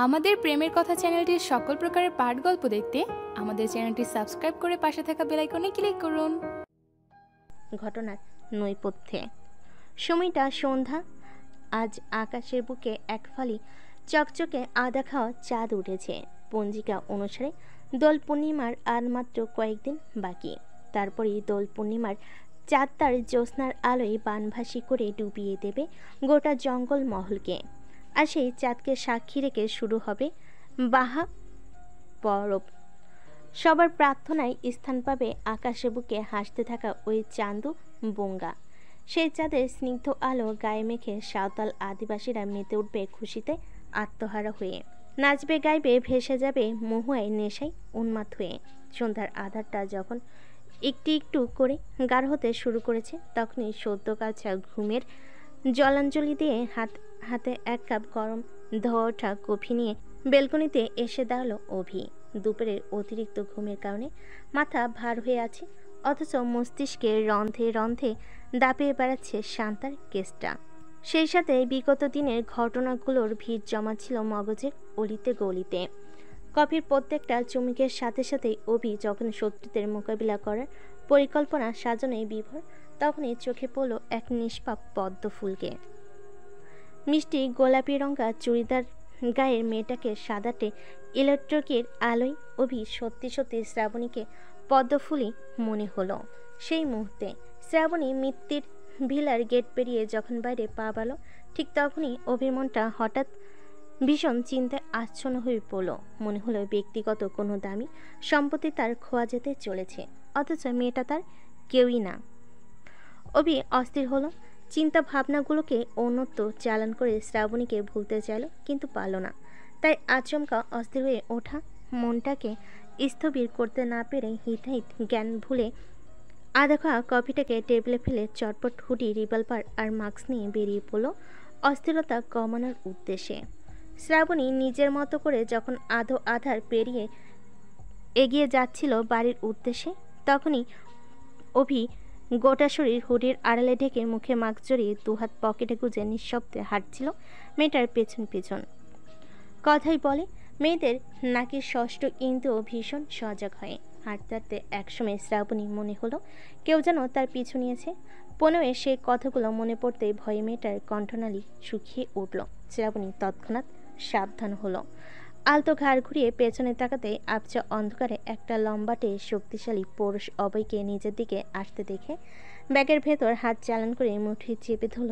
আমাদের প্রেমের কথা চ্যানেলটির সকল প্রকারের পাঠ গল্প দেখতে আমাদের চ্যানেলটি সাবস্ক্রাইব করে পাশে থাকা বেল আইকনে ক্লিক করুন। ঘটনার নৈপথ্যে সময়টা সন্ধ্যা। আজ আকাশের বুকে এক ফালি চকচকে আদা খাওয়া চাঁদ উঠেছে। পঞ্জিকা অনুসারে দোল পূর্ণিমার আর মাত্র কয়েকদিন বাকি। তারপরেই দোল পূর্ণিমার চাঁদ তার জ্যোৎস্নার আলোয় বানভাসি করে ডুবিয়ে দেবে গোটা জঙ্গল মহলকে। আর সেই চাঁদকে সাক্ষী রেখে শুরু হবে বাহা পরব। সবার প্রার্থনায় স্থান পাবে আকাশে বুকে হাসতে থাকা ওই চান্দু বঙ্গা। সেই চাঁদের স্নিগ্ধ আলো গায়ে মেখে সাঁওতাল আদিবাসীরা মেতে উঠবে খুশিতে আত্মহারা হয়ে। নাচবে গাইবে ভেসে যাবে মহুয়ায় নেশায় উন্মাদ হয়ে। সন্ধ্যার আধারটা যখন একটু একটু করে গাঢ় হতে শুরু করেছে, তখনই সদ্য কাছা ঘুমের জলাঞ্জলি দিয়ে হাতে এক কাপ গরম ধোয়া ওঠা কফি নিয়ে বেলকনিতে এসে দাঁড়ালো অভি। দুপুরের অতিরিক্ত ঘুমের কারণে মাথা ভার হয়ে আছে, অথচ মস্তিষ্কে রন্ধ্রে রন্ধ্রে দাপিয়ে বেড়াচ্ছে শান্তার কেসটা। সেই সাথে বিগত দিনের ঘটনাগুলোর ভিড় জমা ছিল মগজের অলিতে গলিতে। কফির প্রত্যেকটা চুমুকের সাথে সাথেই অভি যখন শত্রুদের মোকাবিলা করার পরিকল্পনা সাজানোয় বিভোর, তখনই চোখে পড়ল এক নিষ্পাপ পদ্ম ফুলকে। মিষ্টি গোলাপি রঙা চুড়িদার গায়ের মেয়েটাকে সাদাটে ইলেকট্রিকের আলোয় অভি সত্যি সত্যি শ্রাবণীকে পদ্মফুলই মনে হলো। সেই মুহূর্তে শ্রাবণী মিত্তির ভিলার গেট পেরিয়ে যখন বাইরে পা বাড়ল, ঠিক তখনই অভির মনটা হঠাৎ ভীষণ চিন্তায় আচ্ছন্ন হয়ে পড়ল। মনে হলো ব্যক্তিগত কোনো দামি সম্পত্তি তার খোয়া যেতে চলেছে, অথচ মেয়েটা তার কেউই না। অভি অস্থির হলো। চিন্তা ভাবনাগুলোকে অন্যত্র চালান করে শ্রাবণীকে ভুলতে চাইল, কিন্তু পারল না। তাই আচমকা অস্থির হয়ে ওঠা মনটাকে স্থবির করতে না পেরে হিট জ্ঞান ভুলে আধা খাওয়া কফিটাকে টেবিলে ফেলে চটপট হুডি, রিভলভার আর মাস্ক নিয়ে বেরিয়ে পড়ল অস্থিরতা কমানোর উদ্দেশ্যে। শ্রাবণী নিজের মতো করে যখন আধো আধার পেরিয়ে এগিয়ে যাচ্ছিল বাড়ির উদ্দেশ্যে, তখনই অভি গোটা শরীর হুডির আড়ালে ঢেকে মুখে মাস্ক জড়িয়ে দুহাত পকেটে গুজে নিঃশব্দে হাঁটছিল মেয়েটার পেছন পেছন। কথাই বলে মেয়েদের নাকি ষষ্ঠ ইন্দ্রিয় ভীষণ সজাগ হয়। হাঁটতে হাঁটতে একসময় শ্রাবণী মনে হলো কেউ যেন তার পিছু নিয়েছে। পনেও সেই কথাগুলো মনে পড়তেই ভয়ে মেয়েটার কণ্ঠনালী শুকিয়ে উঠল। শ্রাবণী তৎক্ষণাৎ সাবধান হলো। আলতো ঘাড় ঘুরিয়ে পেছনে তাকাতে আবছা অন্ধকারে একটা লম্বাটে শক্তিশালী পুরুষ অভয়কে নিজের দিকে আসতে দেখে ব্যাগের ভেতর হাত চালান করে মুঠি চেপে ধরল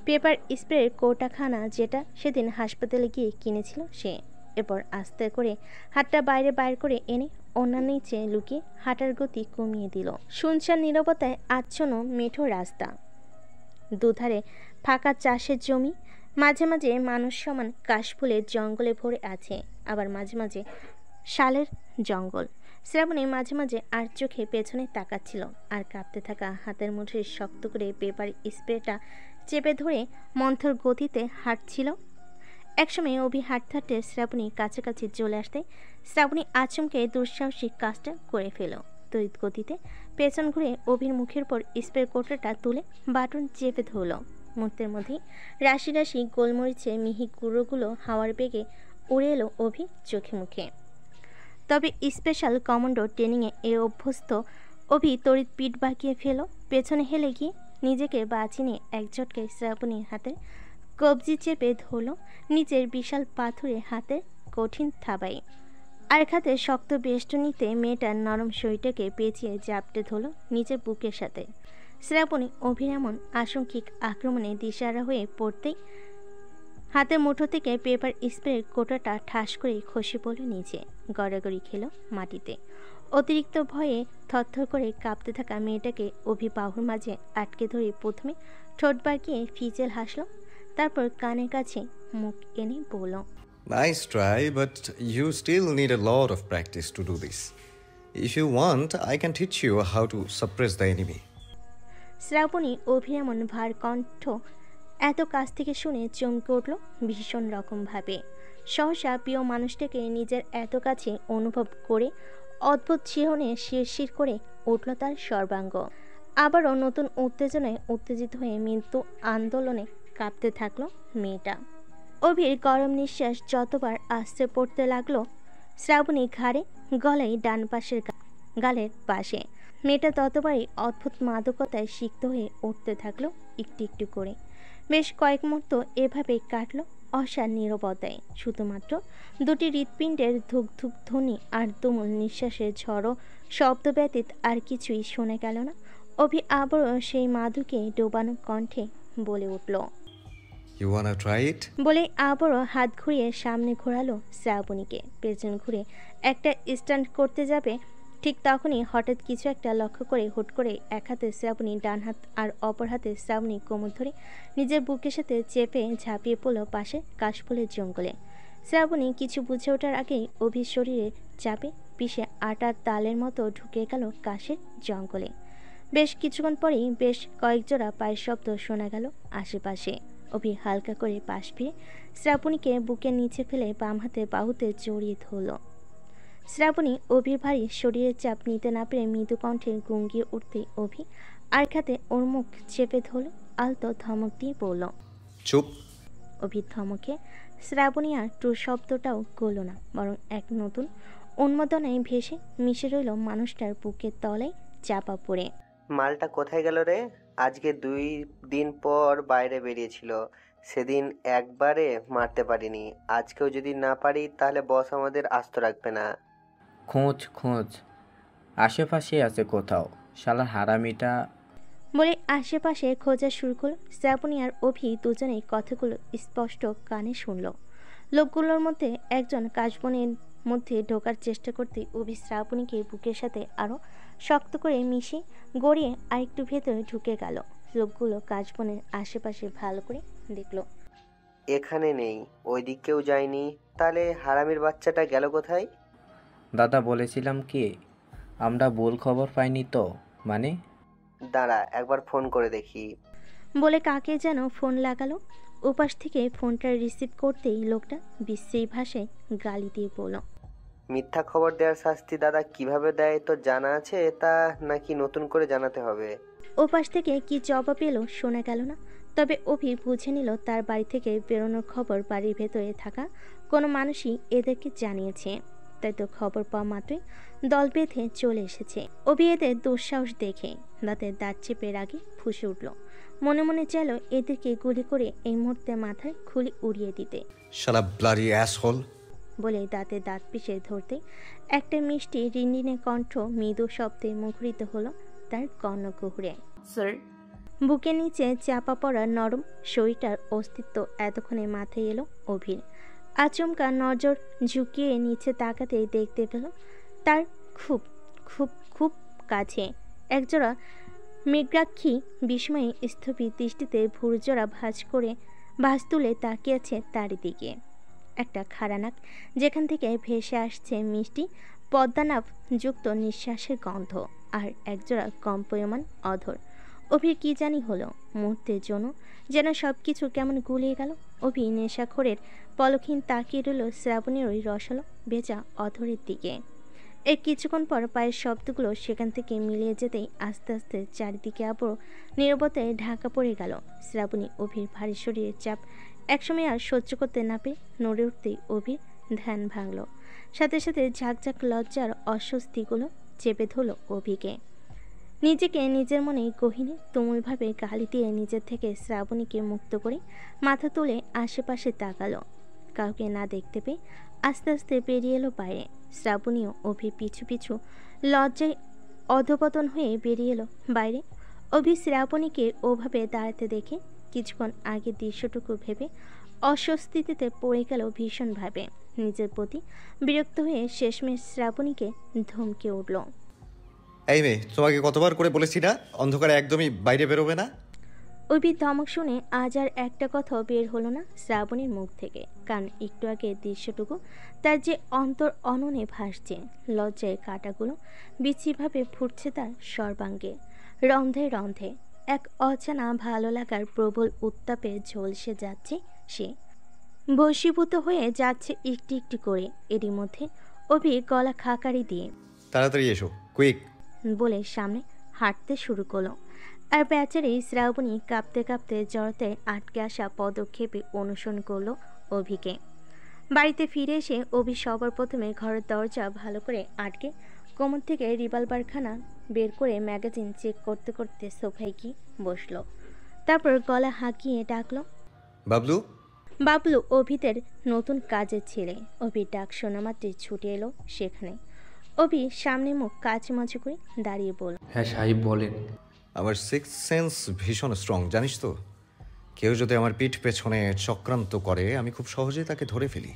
পেপার স্প্রের কৌটাখানা, যেটা সেদিন হাসপাতালে গিয়ে কিনেছিল সে। এরপর আস্তে করে হাতটা বাইর করে এনে অন্যান্য নিচে লুকিয়ে হাঁটার গতি কমিয়ে দিল। শুনশান নীরবতায় আচ্ছন্ন মেঠো রাস্তা, দুধারে ফাঁকা চাষের জমি, মাঝে মাঝে মানুষ সমান কাশফুলের জঙ্গলে ভরে আছে, আবার মাঝে মাঝে শালের জঙ্গল। শ্রাবণী মাঝে মাঝে আর চোখে পেছনে তাকাচ্ছিল, আর কাঁপতে থাকা হাতের মুঠে শক্ত করে পেপার স্প্রেটা চেপে ধরে মন্থর গতিতে হাঁটছিল। একসময় অভি হাঁটতে হাঁটতে শ্রাবণীর কাছাকাছি চলে আসতে শ্রাবণী আচমকে দুঃসাহসিক কাজটা করে ফেল। তড়িৎ গতিতে পেছন ঘুরে অভির মুখের পর স্প্রে কোটাটা তুলে বাটন চেপে ধরল। মুহূর্তের মধ্যেই রাশি রাশি গোলমরিচের মিহি গুঁড়োগুলো হাওয়ার বেগে উড়ে এলো অভি চোখে মুখে। তবে স্পেশাল কমান্ডো ট্রেনিংয়ে এ অভ্যস্ত অভি তড়িৎ পিঠ বাঁকিয়ে ফেল। পেছনে হেলে গিয়ে নিজেকে বাঁচিয়ে নিয়ে এক ঝটকায় শ্রাবণীর হাতে কবজি চেপে ধরল নিচের বিশাল পাথুরে হাতে কঠিন থাবাই। আর হাতে শক্ত বেষ্টনীতে মেয়েটার নরম শরীরটাকে পেঁচিয়ে জাপটে ধরল নিজের বুকের সাথে। শ্রাবণী অভির এমন আশঙ্কিক আক্রমণে দিশাহারা হয়ে পড়তেই হাতের মুঠো থেকে পেপার স্প্রের কোটাটা ঠাস করে খসে পড়ল নিচে, গড়াগড়ি খেল মাটিতে। অতিরিক্ত ভয়ে থরথর করে কাঁপতে থাকা মেয়েটাকে অভি বাহুর মাঝে আটকে ধরে প্রথমে ঠোঁট বাঁকিয়ে ফিচেল হাসল, তারপর কানের কাছে মুখ এনে বলল, Nice try, but you still need a lot of practice to do this. If you want, I can teach you how to suppress the enemy. Shrabani অভির এমন ভার কণ্ঠ এত কাছ থেকে শুনে চমকে উঠল ভীষণ রকমভাবে। সহসা প্রিয় মানুষটাকে নিজের এত কাছে অনুভব করে অদ্ভুত শিহরণে শিরশির করে উঠল তার সর্বাঙ্গ। আবারও নতুন উত্তেজনায় উত্তেজিত হয়ে মৃত্যু আন্দোলনে কাঁপতে থাকলো মেয়েটা। অভির গরম নিঃশ্বাস যতবার আস্তে পড়তে লাগলো, শ্রাবণী ঘাড়ে গলায় ডান পাশের গালের পাশে। মেয়েটা ততবারই অদ্ভুত মাদকতায় সিক্ত হয়ে উঠতে থাকলো একটু একটু করে। বেশ কয়েক মুহূর্ত এভাবেই কাটলো অসার নীরবতায়। শুধুমাত্র দুটি হৃৎপিণ্ডের ধুক ধুক ধ্বনি আর তুমুল নিঃশ্বাসের ঝড়ো শব্দ ব্যতীত আর কিছুই শোনা গেল না। অভি আবারও সেই মাদুকে ডোবানো কণ্ঠে বলে উঠল, You wanna try it? বলে আবারও হাত ঘুরিয়ে সামনে ঘোরালো শ্রাবণীকে। পেছন ঘুরে একটা স্ট্যান্ড করতে যাবে, ঠিক তখনই হঠাৎ কিছু একটা লক্ষ্য করে হুট করে এক হাতে শ্রাবণী ডান হাত আর অপর হাতে শ্রাবণী কোমর ধরে নিজের বুকের সাথে চেপে ঝাঁপিয়ে পড়ল পাশে কাশফুলের জঙ্গলে। শ্রাবণী কিছু বুঝে ওঠার আগেই অভির শরীরে চাপে পিষে আটার তালের মতো ঢুকে গেল কাশের জঙ্গলে। বেশ কিছুক্ষণ পরেই বেশ কয়েকজোড়া পায়ের শব্দ শোনা গেল আশেপাশে। অভি হালকা করে পাশ ফিরে শ্রাবণীকে বুকের নিচে ফেলে বাম হাতে বাহুতে জড়িয়ে ধরল। শ্রাবণী অভির ভারী শরীরের চাপ নিতে না পেরে মৃদু কণ্ঠে গুঙ্গিয়ে উঠতে অভি আর খাতে ওর মুখ চেপে ধরল, আলতো ধমক দিয়ে বলল, চুপ। অভির ধমকে শ্রাবণী আর টুর শব্দটাও গল না, বরং এক নতুন উন্মাদনায় ভেসে মিশে রইল মানুষটার বুকের তলায় চাপা পড়ে। মালটা কোথায় গেল রে? আজকে 2 দিন পর বাইরে বেরিয়েছিল, সেদিন একবারে মারতে পারিনি। আজকেও যদি না পারি তাহলে বস আমাদের আস্ত রাখবে না। খোঁজ খোঁজ, আশেপাশে আছে কোথাও, শালা হারামিটা। বলে আশেপাশে খোঁজা শুরু করল। শ্রাবণী আর অভি দুজনেই কথাগুলো স্পষ্ট কানে শুনল। লোকগুলোর মধ্যে একজন কাশবনের মধ্যে ঢোকার চেষ্টা করতে অভি শ্রাবণীকে বুকের সাথে আরও শক্ত করে মিশিয়ে গড়িয়ে আরেকটু ভেতরে ঢুকে গেল। লোকগুলো কাশবনের আশেপাশে ভালো করে দেখল। এখানে নেই, ওই দিকেও যায়নি। তাহলে হারামির বাচ্চাটা গেল কোথায়? দাদা বলেছিলাম কি, আমরা ভুল খবর পাইনি তো? মানে দাঁড়া একবার ফোন করে দেখি। বলে কাকে যেন ফোন লাগালো। ওপাশ থেকে ফোনটা রিসিভ করতেই লোকটা বিশ্রী ভাষায় গালি দিয়ে বলল, মিথ্যা খবর দেওয়ার শাস্তি দাদা কিভাবে দেয় তো জানা আছে, তা নাকি নতুন করে জানাতে হবে? ওপাশ থেকে কি জবাব এলো শোনা গেল না। তবে অভি বুঝে নিল তার বাড়ি থেকে বেরোনোর খবর বাড়ির ভেতরে থাকা কোনো মানুষই এদেরকে জানিয়েছে। তাই তো খবর পাওয়া মাত্রই দল বেঁধে চলে এসেছে। অভি এদের দুঃসাহস দেখে দাঁতের দাঁত চেপে রাগে ফুঁসে উঠল। মনে মনে চাইল এদেরকে গুলি করে এই মুহূর্তে মাথায় খুলি উড়িয়ে দিতে। শালা ব্লাডি অ্যাসহোল। বলে দাঁতে দাঁত পিষে ধরতে একটা মিষ্টি রিনরিনে কণ্ঠ মৃদু শব্দে মুখরিত হলো তার কর্ণকুহরে। স্যার, বুকের নিচে চাপা পড়া নরম শরীরটার অস্তিত্ব এতক্ষণে মাথায় এলো অভির। আচমকা নজর ঝুঁকিয়ে নিচে তাকাতেই দেখতে পেল তার খুব খুব খুব কাছে একজোড়া মৃগাক্ষী বিস্ময়ে স্থবির দৃষ্টিতে ভুরজোড়া ভাঁজ তুলে তাকিয়ে আছে তার দিকে। একটা খাড়ানাক যেখান থেকে ভেসে আসছে মিষ্টি পদ্মানাভ যুক্ত নিঃশ্বাসের গন্ধ, আর একজোড়া কম্পয়মান অধর। অভির কি জানি হলো, মুহূর্তের জন্য যেন সব কিছু কেমন গুলিয়ে গেল। অভি নেশাখোরের পলকহীন তাকিয়ে রইল শ্রাবণীর ওই রসালো বেচা অধরের দিকে। এর কিছুক্ষণ পর পায়ের শব্দগুলো সেখান থেকে মিলিয়ে যেতেই আস্তে আস্তে চারিদিকে আবারও নীরবতায় ঢাকা পড়ে গেল। শ্রাবণী অভির ভারী শরীরের চাপ একসময় আর সহ্য করতে না পেরে নড়ে উঠতেই অভির ধ্যান ভাঙল। সাথে সাথে ঝাঁকঝাঁক লজ্জার অস্বস্তিগুলো চেপে ধরল অভিকে। নিজেকে নিজের মনে গহীনে তুমুলভাবে গালি দিয়ে নিজের থেকে শ্রাবণীকে মুক্ত করে মাথা তুলে আশেপাশে তাকালো। কাউকে না দেখতে পেয়ে আস্তে আস্তে বেরিয়ে এলো বাইরে। শ্রাবণীও অভি পিছু পিছু লজ্জায় অধপতন হয়ে বেরিয়ে এলো বাইরে। অভি শ্রাবণীকে ওভাবে দাঁড়াতে দেখে কিছুক্ষণ আগে দৃশ্যটুকু ভেবে অস্বস্তিতে পড়ে গেল ভীষণভাবে। নিজের প্রতি বিরক্ত হয়ে শেষমেশ শ্রাবণীকে ধমকে উঠল, এই মেয়ে, তোমাকে কতবার করে বলেছি না অন্ধকারে একদমই বাইরে বেরোবে না? অভির ধমক শুনে আজ আর একটা কথাও বের হলো না শ্রাবণীর মুখ থেকে। কারণ একটু আগে দৃশ্যটুকু তার যে অন্তর অননে ভাসছে, লজ্জায় কাঁটাগুলো বিচ্ছিভাবে ফুটছে তার সর্বাঙ্গে। রন্ধে রন্ধে এক অজানা ভালো লাগার প্রবল উত্তাপে ঝলসে যাচ্ছে সে, বশীভূত হয়ে যাচ্ছে একটি একটি করে। এরই মধ্যে অভি গলা খাকারি দিয়ে তাড়াতাড়ি এসো, কুইক বলে সামনে হাঁটতে শুরু করলো। আর বেচারি শ্রাবণী কাঁপতে কাঁপতে জড়তে আটকে আসা পদক্ষেপে অনুসরণ করলো অভিকে। বাড়িতে ফিরে এসে অভি সবার প্রথমে ঘরের দরজা ভালো করে আটকে কোমর থেকে রিভলভারখানা বের করে ম্যাগাজিন চেক করতে করতে সোফায় গিয়ে বসলো। তারপর গলা হাঁকিয়ে ডাকলো, বাবলু। বাবলু অভিদের নতুন কাজের ছেলে। অভির ডাক শোনা মাত্রই ছুটে এলো সেখানে। অভি সামনে মুখ কাচুমাচু করে দাঁড়িয়ে বলল, হ্যাঁ সাহেব বলেন। আমার সিক্স সেন্স ভীষণ স্ট্রং, জানিস তো। কেউ যদি আমার পিঠ পেছনে চক্রান্ত করে আমি খুব সহজেই তাকে ধরে ফেলি।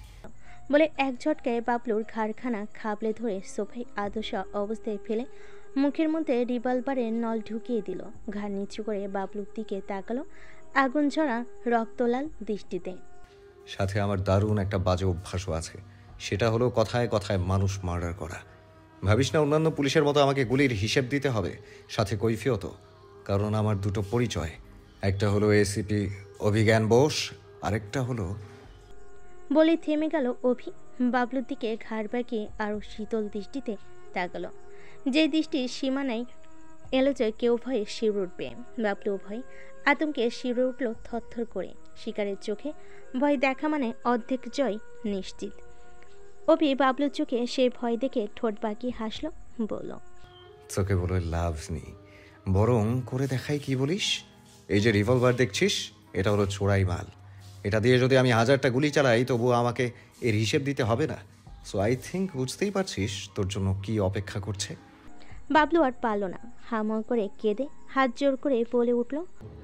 বলে এক ঝটকায় বাবলুর ঘাড়খানা খাবলে ধরে সোফায় আদশা অবস্থায় ফেলে মুখের মধ্যে রিভলভারের নল ঢুকিয়ে দিল। ঘাড় নিচু করে বাবলুর দিকে তাকালো আগুন ঝরা রক্তলাল দৃষ্টিতে। সাথে আমার দারুণ একটা বাজে অভ্যাসও আছে, সেটা হলো কথায় কথায় মানুষ মার্ডার করা। ভাবিস না অন্যান্য পুলিশের মতো আমাকে গুলির হিসেব দিতে হবে, সাথে কৈফিয়তও। কারণ আমার দুটো পরিচয়, একটা হলো এসিপি অভিজ্ঞান বোস, আরেকটা হলো। বলে থেমে গেল অভি। বাবলুর দিকে ঘাড় বাঁকিয়ে আরও শীতল দৃষ্টিতে তাকালো, যে দৃষ্টির সীমানায় এলো যে কেউ ভয়ে শিউরে উঠবে। বাবলু ভয় আতঙ্কে শিউরে উঠল থরথর করে। শিকারের চোখে ভয় দেখা মানে অর্ধেক জয় নিশ্চিত। অভি বাবলুর চোখে সেই ভয় দেখে ঠোঁট বাঁকিয়ে হাসলো, বলল, তোকে বলে লাভ নেই, বরং করে দেখাই, কি বলিস? এই যে রিভলভার দেখছিস, এটা হলো চোরাই মাল। এটা দিয়ে যদি আমি 1000টা গুলি চালাই তবুও আমাকে এর হিসেব দিতে হবে না। সো আই থিঙ্ক বুঝতেই পারছিস তোর জন্য কি অপেক্ষা করছে। বাবলু আর পারল না, হামর করে কেঁদে হাত জোর করে বলে উঠল,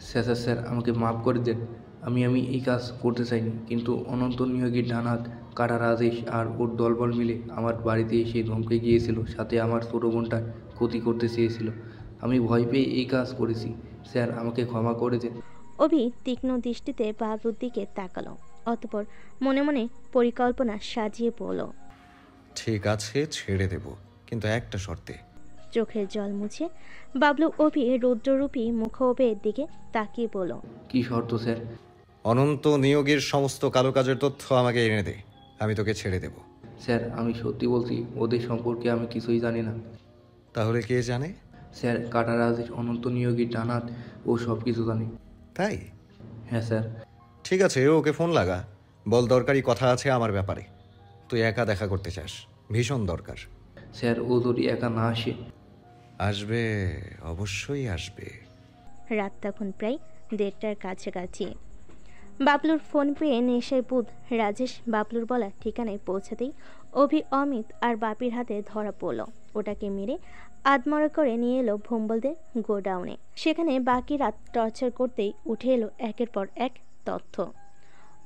স্যার স্যার স্যার আমাকে মাফ করে দেন। আমি এই কাজ করতে চাইনি, কিন্তু অনন্ত নিয়োগী ডানহাত কাটা রাজেশ আর ওর দলবল মিলে আমার বাড়িতে এসে ধমকে গিয়েছিল, সাথে আমার ছোটো বোনটার ক্ষতি করতে চেয়েছিল। আমি ভয় পেয়ে এই কাজ করেছি, স্যার আমাকে ক্ষমা করে দেন। অভি তীক্ষ্ণ দৃষ্টিতে বাবলুর দিকে তাকালো, অতঃপর মনে মনে পরিকল্পনা সাজিয়ে বলল, ঠিক আছে, ছেড়ে দেব, কিন্তু একটা শর্তে। চোখের জল মুছে বাবলু অভি রৌদ্ররূপী মুখোবের দিকে তাকিয়ে বলল, কি শর্ত স্যার? অনন্ত নিয়োগের সমস্ত কালো কাজের তথ্য আমাকে এনে দে, আমি তোকে ছেড়ে দেব। স্যার আমি সত্যি বলছি, ওদের সম্পর্কে আমি কিছুই জানি না। তাহলে কে জানে? স্যার কাটা রাজেশ, অনন্ত নিয়োগী ডানহাত, ও সব কিছু জানে। তাই? হ্যাঁ স্যার। ঠিক আছে, ওকে ফোন লাগা, বল দরকারি কথা আছে আমার ব্যাপারে। তুই একা দেখা করতে চাস, ভীষণ দরকার। স্যার ও যদি একা না আসে? আসবে, অবশ্যই আসবে। রাত তখন প্রায় 1:30টার কাছাকাছি। বাবলুর ফোন পেয়ে নেশায় বুধ রাজেশ বাবলুর বলা ঠিকানায় পৌঁছাতেই অভি, অমিত আর বাপির হাতে ধরা পড়ল। ওটাকে মেরে আদমরা করে নিয়ে এলো ভম্বলদের গোডাউনে। সেখানে বাকি রাত টর্চার করতেই উঠে এলো একের পর এক তথ্য।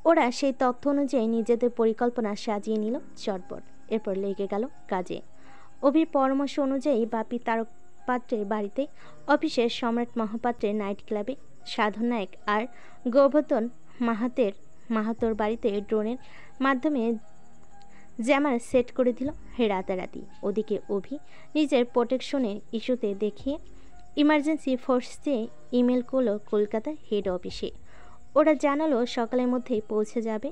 ওরা সেই তথ্য অনুযায়ী নিজেদের পরিকল্পনা সাজিয়ে নিল চটপট। এরপর লেগে গেল কাজে। অভির পরামর্শ অনুযায়ী বাপি তারক পাত্রের বাড়িতে, অফিসের সম্রাট মহাপাত্রের নাইট ক্লাবে, সাধন নায়ক আর গোবর্ধন মাহাতোর বাড়িতে ড্রোনের মাধ্যমে জ্যামার সেট করে দিল রাতারাতি। ওদিকে অভি নিজের প্রোটেকশনের ইস্যুতে দেখিয়ে ইমার্জেন্সি ফোর্স দিয়ে ইমেল করলো কলকাতা হেড অফিসে। ওরা জানালো সকালের মধ্যেই পৌঁছে যাবে।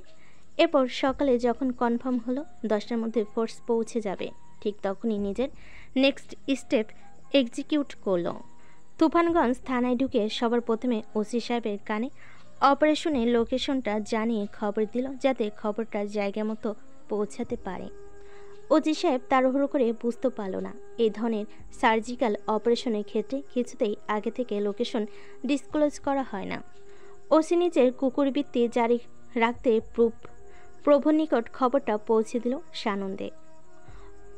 এরপর সকালে যখন কনফার্ম হলো 10টার মধ্যে ফোর্স পৌঁছে যাবে, ঠিক তখনই নিজের নেক্সট স্টেপ এক্সিকিউট করলো। তুফানগঞ্জ থানায় ঢুকে সবার প্রথমে ওসি সাহেবের কানে অপারেশনের লোকেশনটা জানিয়ে খবর দিল, যাতে খবরটা জায়গা মতো পৌঁছাতে পারে। ওসি সাহেব তাড়াহুড়ো করে বুঝতে পারল না, এই ধরনের সার্জিক্যাল অপারেশনের ক্ষেত্রে কিছুতেই আগে থেকে লোকেশন ডিসক্লোজ করা হয় না। ওসি নিজের কুকুরবৃত্তি জারি রাখতে প্রভুর নিকট খবরটা পৌঁছে দিল সানন্দে।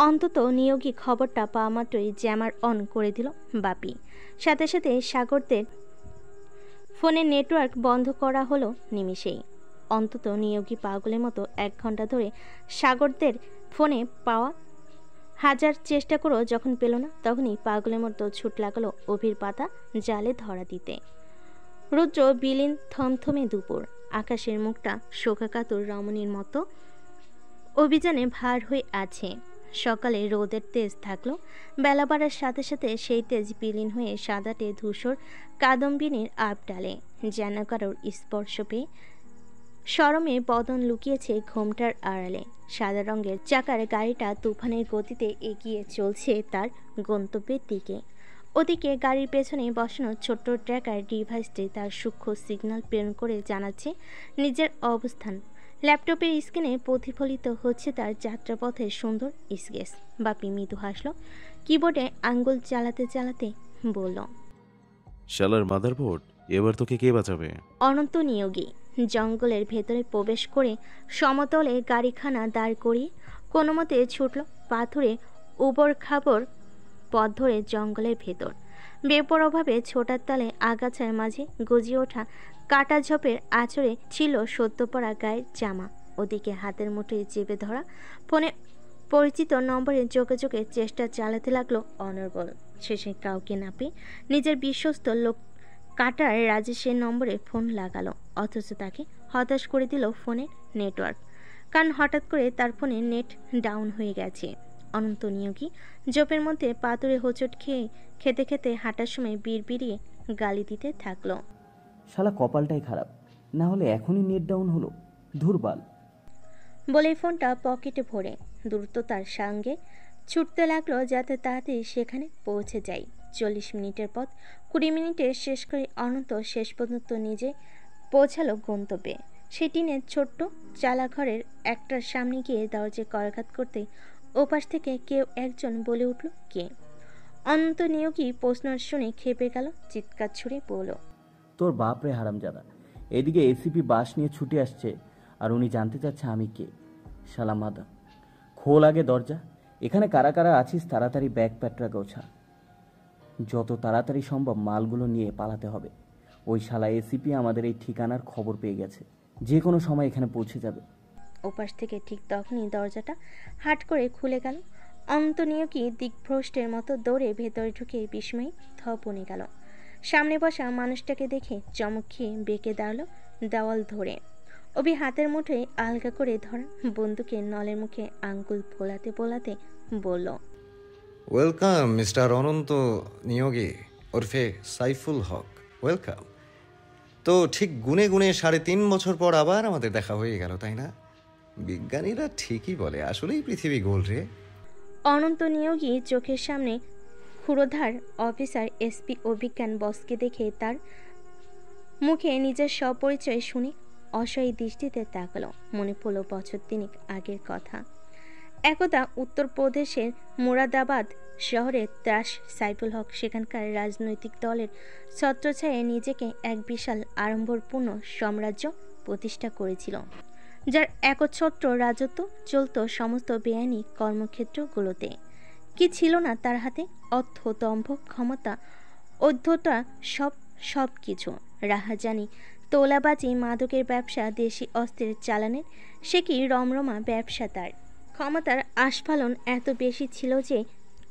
অন্তত নিয়োগী খবরটা পাওয়া মাত্রই জ্যামার অন করে দিল বাপি। সাথে সাথে সাগরদের ফোনের নেটওয়ার্ক বন্ধ করা হলো নিমিষেই। অন্তত নিয়োগী পাগলের মতো 1 ঘন্টা ধরে সাগরদের ফোনে পাওয়া হাজার চেষ্টা করেও যখন পেল না, তখনই পাগলের মতো ছুট লাগলো অভির পাতা জালে ধরা দিতে। রুদ্র বিলীন থমথমে দুপুর, আকাশের মুখটা শোকাকাতর রমণীর মতো অভিযানে ভার হয়ে আছে। সকালে রোদের তেজ থাকলো, বেলা বাড়ার সাথে সাথে সেই তেজ বিলীন হয়ে সাদাটে ধূসর কাদম্বিনীর আপ ডালে। যেন কারোর স্পর্শ পেয়ে শরমে বদন লুকিয়েছে ঘোমটার আড়ালে। সাদা রঙের চাকার গাড়িটা তুফানের গতিতে এগিয়ে চলছে তার গন্তব্যের দিকে। ওদিকে গাড়ির পেছনে বসানো ছোট্ট ট্র্যাকার ডিভাইসটি তার সূক্ষ্ম সিগন্যাল প্রেরণ করে জানাচ্ছে নিজের অবস্থান। ল্যাপটপের স্ক্রিনে প্রতিফলিত হচ্ছে তার যাত্রাপথের সুন্দর স্কেচ। বাপি মৃদু হাসল, কিবোর্ডে আঙ্গুল চালাতে চালাতে বলল, শালার মাদারবোর্ড, এবার তোকে কে বাঁচাবে? অনন্ত নিয়োগী জঙ্গলের ভেতরে প্রবেশ করে সমতলে গাড়িখানা দাঁড় করিয়ে কোনো মতে ছুটল পাথুরে উবড় খাবড় পথ ধরে জঙ্গলের ভেতর। বেপরোয়াভাবে ছোটার তালে আগাছার মাঝে গজিয়ে ওঠা কাটা ঝোপের আঁচড়ে ছিল সদ্য পরা গায়ের জামা। ওদিকে হাতের মুঠোয় চেপে ধরা ফোনে পরিচিত নম্বরে যোগাযোগের চেষ্টা চালাতে লাগলো অনর্গল। শেষে কাউকে না পেয়ে নিজের বিশ্বস্ত লোক কাটার রাজেশের নম্বরে ফোন লাগালো, অথচ তাকে হতাশ করে দিল ফোনের নেটওয়ার্ক। কারণ হঠাৎ করে তার ফোনে নেট ডাউন হয়ে গেছে। অনন্ত নিয়োগী জোপের মধ্যে পাথরে হোঁচট খেতে খেতে হাঁটার সময় বিড়বিড়িয়ে গালি দিতে থাকলো, শালা কপালটাই খারাপ, না হলে এখনই নেট ডাউন হলো, ধুরবাল। বলে ফোনটা পকেটে ভরে দ্রুততার সঙ্গে ছুটতে লাগলো যাতে তাড়াতাড়ি সেখানে পৌঁছে যায়। 40 মিনিটের পথ 20 মিনিটে শেষ করে অনন্ত শেষ পর্যন্ত নিজে পৌঁছালো গন্তব্যে। সেই টিনের ছোট্ট চালাঘরের একটার সামনে গিয়ে দরজায় করাঘাত করতে ওপাশ থেকে কেউ একজন বলে উঠল, কে? অনন্ত নিয়োগী প্রশ্ন শুনে খেপে গেল, চিৎকার ছুড়ে বলল, তোর বাপ রে হারামজাদা, এদিকে এসিপি বাস নিয়ে ছুটে আসছে আর উনি জানতে চাচ্ছে আমি কে। শালা মাদা, খোল আগে দরজা। এখানে কারা কারা আছিস তাড়াতাড়ি ব্যাগ প্যাটরা গোছা, যত তাড়াতাড়ি সম্ভব মালগুলো নিয়ে পালাতে হবে। ওই শালা এসিপি আমাদের এই ঠিকানার খবর পেয়ে গেছে, যে কোনো সময় এখানে পৌঁছে যাবে। ওপাশ থেকে ঠিক তখনই দরজাটা হাট করে খুলে গেল। অনন্ত নিয়োগী দিকভ্রষ্টের মতো দৌড়ে ভেতরে ঢুকে বিস্ময়ে থ বনে গেল। সামনে বসা মানুষটাকে দেখে চমক খেয়ে বেঁকে দাঁড়ালো দেওয়াল ধরে। অভি হাতের মুঠোয় আলগা করে ধরা বন্দুকের নলের মুখে আঙ্গুল বোলাতে বোলাতে বলল, ওয়েলকাম মিস্টার অনন্ত নিয়োগী ওরফে সাইফুল হক, ওয়েলকাম। তো ঠিক গুনে গুনে 3.5 বছর পর আবার আমাদের দেখা হয়ে গেল, তাই না? বিজ্ঞানীরা ঠিকই বলে, আসলেই পৃথিবী গোল রে। অনন্ত নিয়োগী চোখের সামনে ক্ষুরোধার অফিসার এসপি অভিজ্ঞান বসকে দেখে তার মুখে নিজের স্বপরিচয় শুনে অসহায় দৃষ্টিতে তাকালো। মনে পড়ল বছর 3 আগের কথা। একদা উত্তরপ্রদেশের মুরাদাবাদ শহরে ত্রাস সাইফুল হক সেখানকার রাজনৈতিক দলের ছত্রছায়ায় নিজেকে এক বিশাল আড়ম্বরপূর্ণ সাম্রাজ্য প্রতিষ্ঠা করেছিল, যার একচ্ছত্র রাজত্ব চলত সমস্ত বেআইনি কর্মক্ষেত্রগুলোতে। কি ছিল না তার হাতে? অর্থ, দম্ভ, ক্ষমতা, ঔদ্ধতা, সব কিছু। রাহাজানি, তোলাবাজি, মাদকের ব্যবসা, দেশি অস্ত্রের চালানের সে কি রমরমা ব্যবসা তার। ক্ষমতার আস্ফালন এত বেশি ছিল যে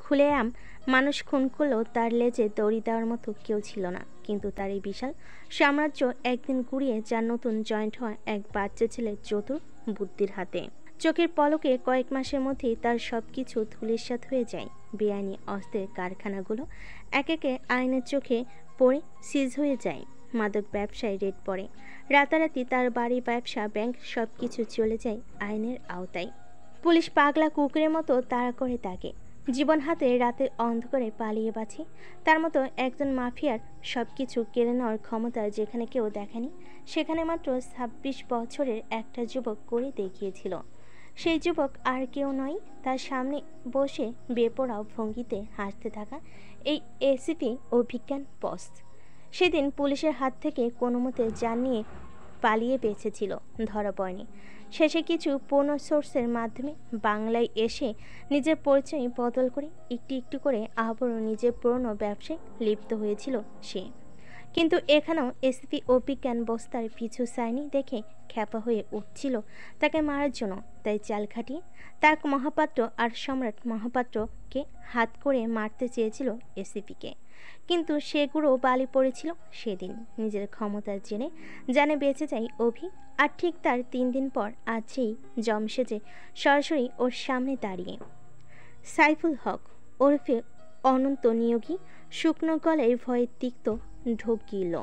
খুলেআম মানুষ খুন করলেও তার লেজে দড়ি দেওয়ার মতো কেউ ছিল না। কিন্তু তার এই বিশাল সাম্রাজ্য একদিন গুড়িয়ে যার নতুন জয়েন্ট হয় এক বাচ্চা ছেলের চতুর বুদ্ধির হাতে। চোখের পলকে কয়েক মাসের মধ্যেই তার সব কিছু ধূলিসাৎ হয়ে যায়। বেআইনি অস্ত্রের কারখানাগুলো এক একে আইনের চোখে পড়ে সিজ হয়ে যায়। মাদক ব্যবসায় রেড পড়ে। রাতারাতি তার বাড়ি, ব্যবসা, ব্যাংক সব কিছু চলে যায় আইনের আওতায়। পুলিশ পাগলা কুকুরের মতো তাড়া করে তাকে। জীবন হাতে রাতের অন্ধকারে পালিয়ে বাঁচে। তার মতো একজন মাফিয়ার সব কিছু কেড়ে নেওয়ার ক্ষমতা যেখানে কেউ দেখেনি, সেখানে মাত্র 26 বছরের একটা যুবক করে দেখিয়েছিল। সেই যুবক আর কেউ নয়, তার সামনে বসে বেপরোয়া ভঙ্গিতে হাসতে থাকা এই এসিপি অভিজ্ঞান বস। সেদিন পুলিশের হাত থেকে কোনো মতে যান নিয়ে পালিয়ে বেঁচেছিল, ধরা পড়েনি। শেষে কিছু পূর্ণ সোর্সের মাধ্যমে বাংলায় এসে নিজের পরিচয় বদল করে একটু একটু করে আবারও নিজের পুরনো ব্যবসায় লিপ্ত হয়েছিল সে। কিন্তু এখানেও এসপি অভিজ্ঞান বস্তার পিছু সাইনি দেখে খ্যাপা হয়ে উঠছিল তাকে মারার জন্য। তাই চাল খাটিয়ে তাক মহাপাত্র আর সম্রাট মহাপাত্রকে হাত করে মারতে চেয়েছিল এসিপিকে। কিন্তু সেগুলো বালি পড়েছিল সেদিন। নিজের ক্ষমতার জেনে জানে বেঁচে যায় অভি। আর ঠিক তার 3 দিন পর আজ সেই জমশেজে সরাসরি ওর সামনে দাঁড়িয়ে সাইফুল হক ওরফে অনন্ত নিয়োগী শুকনো গলায় ভয়ে তিক্ত ঢোকিল।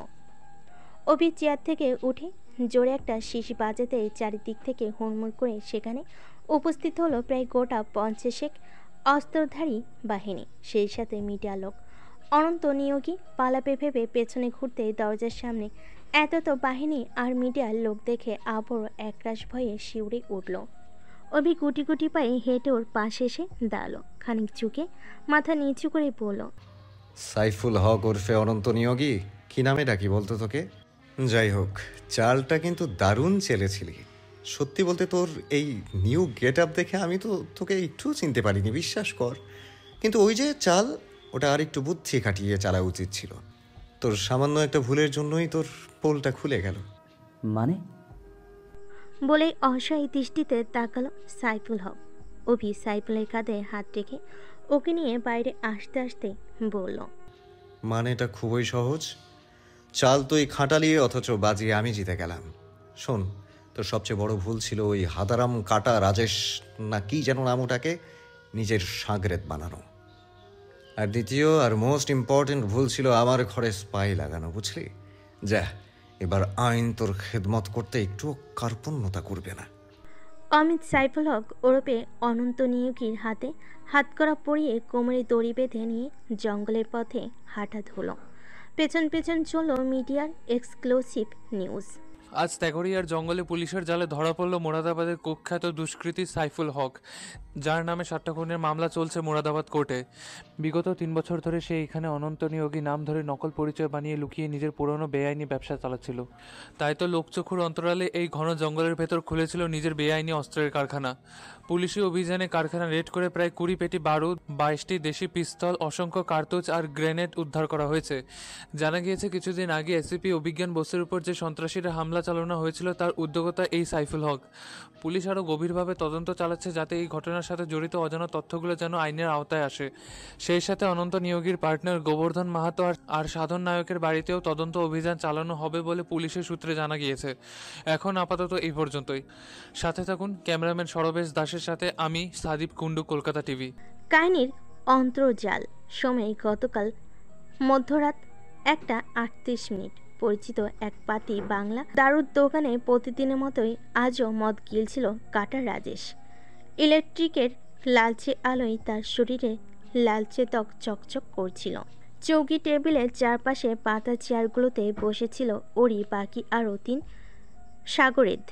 অভি চেয়ার থেকে উঠে জোরে একটা শিশি বাজাতে চারিদিক থেকে হুড়মুড় করে সেখানে উপস্থিত হলো প্রায় গোটা 50 অস্ত্রধারী বাহিনী, সেই সাথে মিডিয়া লোক। অনন্ত নিয়োগী পালাপে ভেবে পেছনে ঘুরতে দরজার সামনে এত তো বাহিনী আর মিডিয়ার লোক দেখে আবারও একরাশ ভয়ে শিউরে উঠল। অভি গুটি গুটি পায়ে হেঁটে ওর পাশে এসে দাঁড়ালো, খানিক ঝুঁকে মাথা নিচু করে বলল, সাইফুল হক ওরফে অনন্ত নিয়োগী, কি নামে ডাকি বলতো তোকে? যাই হোক, চালটা কিন্তু দারুণ চেলেছিলি। সত্যি বলতে তোর এই নিউ গেট আপ দেখে আমি তো তোকে একটু চিনতে পারিনি, বিশ্বাস কর। কিন্তু ওই যে চাল, ওটা আর একটু বুদ্ধি খাটিয়ে চালা উচিত ছিল। তোর সামান্য একটা ভুলের জন্যই তোর পোলটা খুলে গেল। মানে? বলেই অসহায় দৃষ্টিতে তাকালো সাইফুল হক। অভি সাইফুলের কাঁধে হাত রেখে ওকে নিয়ে বাইরে আসতে আসতে বলল, মানেটা খুবই সহজ। চাল তুই খাটালি, অথচ বাজিয়ে আমি জিতে গেলাম। শোন, তোর সবচেয়ে বড় ভুল ছিল ওই হাদারাম কাটা রাজেশ না কি যেন নাম, ওটাকে নিজের সাগরেদ বানানো। আর দ্বিতীয় আর মোস্ট ইম্পর্টেন্ট ভুল ছিল আমার ঘরে স্পাই লাগানো, বুঝলি? যা, এবার আইন তোর খেদমত করতে একটু কার্পণ্যতা করবে না। অমিত সাইফুল হক ওরপে অনন্ত নিয়োগীর হাতে হাতকড়া পরিয়ে কোমরে দড়ি বেঁধে নিয়ে জঙ্গলের পথে হাঁটা ধুলো। পেছন পেছন চলল মিডিয়ার এক্সক্লুসিভ নিউজ। আজ তেঘরিয়ার জঙ্গলে পুলিশের জালে ধরা পড়ল মোরাদাবাদের কুখ্যাত দুষ্কৃতী সাইফুল হক, যার নামে 7টা খুনের মামলা চলছে মোরাদাবাদ কোর্টে। বিগত 3 বছর ধরে সে এখানে অনন্ত নিয়োগী নাম ধরে নকল পরিচয় বানিয়ে লুকিয়ে নিজের পুরনো বেআইনি ব্যবসা চালাচ্ছিল। তাই তো লোকচক্ষুর অন্তরালে এই ঘন জঙ্গলের ভেতর খুলেছিল নিজের বেআইনি অস্ত্রের কারখানা। পুলিশি অভিযানে কারখানা রেড করে প্রায় 20 পেটি বারুদ, 22টি দেশি পিস্তল, অসংখ্য কার্তুজ আর গ্রেনেড উদ্ধার করা হয়েছে। জানা গিয়েছে কিছুদিন আগে এসিপি অভিজ্ঞান বসের উপর যে সন্ত্রাসীরা হামলা চালানো হয়েছিল তার উদ্যোক্তা এই সাইফুল হক। পুলিশ আরও গভীরভাবে তদন্ত চালাচ্ছে যাতে এই ঘটনার সাথে জড়িত অজানা তথ্যগুলো যেন আইনের আওতায় আসে। সেই সাথে অনন্ত নিয়োগীর পার্টনার গোবর্ধন মাহাতো আর সাধন নায়কের বাড়িতেও তদন্ত অভিযান চালানো হবে বলে পুলিশের সূত্রে জানা গিয়েছে। এখন আপাতত এই পর্যন্তই। সাথে থাকুন ক্যামেরাম্যান সরবেশ দাসের সাথে আমি সাদীপ কুন্ডু, কলকাতা টিভি। কাহিনীর অন্তর্জাল সময় গতকাল মধ্যরাত 1:38 পরিচিত এক পাতি বাংলা দারুর দোকানে প্রতিদিনের মতোই আজও মদ গিলছিল কাটা রাজেশ। ইলেকট্রিকের লালচে আলোয় তার শরীরে লালচে ত্বক চকচক করছিল। চৌকি টেবিলের চারপাশে পাতা চেয়ারগুলোতে বসেছিল ওরই বাকি আরও 3 সাগরেদ।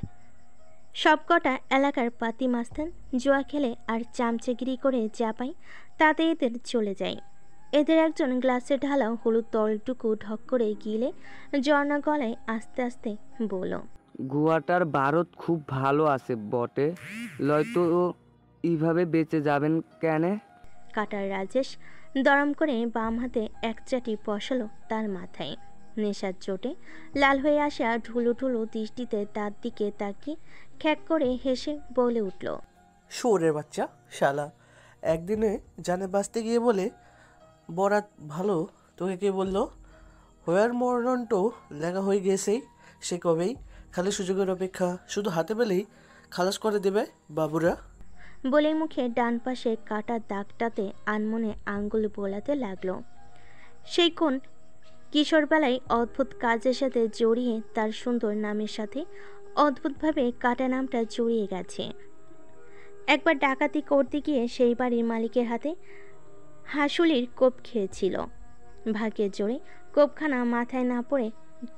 সবকটা এলাকার পাতি মাস্তান, জুয়া খেলে আর চামচেগিরি করে যা পায় তাতে এদের চলে যায়। এদের একজন গ্লাসে ঢালা হলুদ তরলটুকু ঢক করে গিলে ঝর্ণা গলায় আস্তে আস্তে বলল, গুয়াটার ভারত খুব ভালো আছে বটে, লয়তো এইভাবে বেঁচে যাবেন কেনে? কাটার রাজেশ দরম করে বাম হাতে এক চাটি বসালো তার মাথায়। নেশার চোটে লাল হয়ে আসা ঢুলু ঢুলু দৃষ্টিতে তার দিকে তাকিয়ে খ্যাক করে হেসে বলে উঠল, শুয়োরের বাচ্চা শালা, একদিনে জানে বাঁচতে গিয়ে বলে বরাত ভালো। তোকে কে বললো? হোয়ার মরণটো লেখা হয়ে গেছেই সে কবেই, খালি সুযোগের অপেক্ষা, শুধু হাতে পেলেই খালাস করে দেবে বাবুরা। বলে মুখে ডান পাশে কাটা দাগটাতে আনমনে আঙ্গুল বোলাতে লাগলো। সেই কোন কিশোরবেলায় অদ্ভুত কাজের সাথে জড়িয়ে তার সুন্দর নামের সাথে অদ্ভুতভাবে কাটা নামটা জড়িয়ে গেছে। একবার ডাকাতি করতে গিয়ে সেই বাড়ির মালিকের হাতে হাসুলির কোপ খেয়েছিল। ভাগ্যের জোরে কোপখানা মাথায় না পড়ে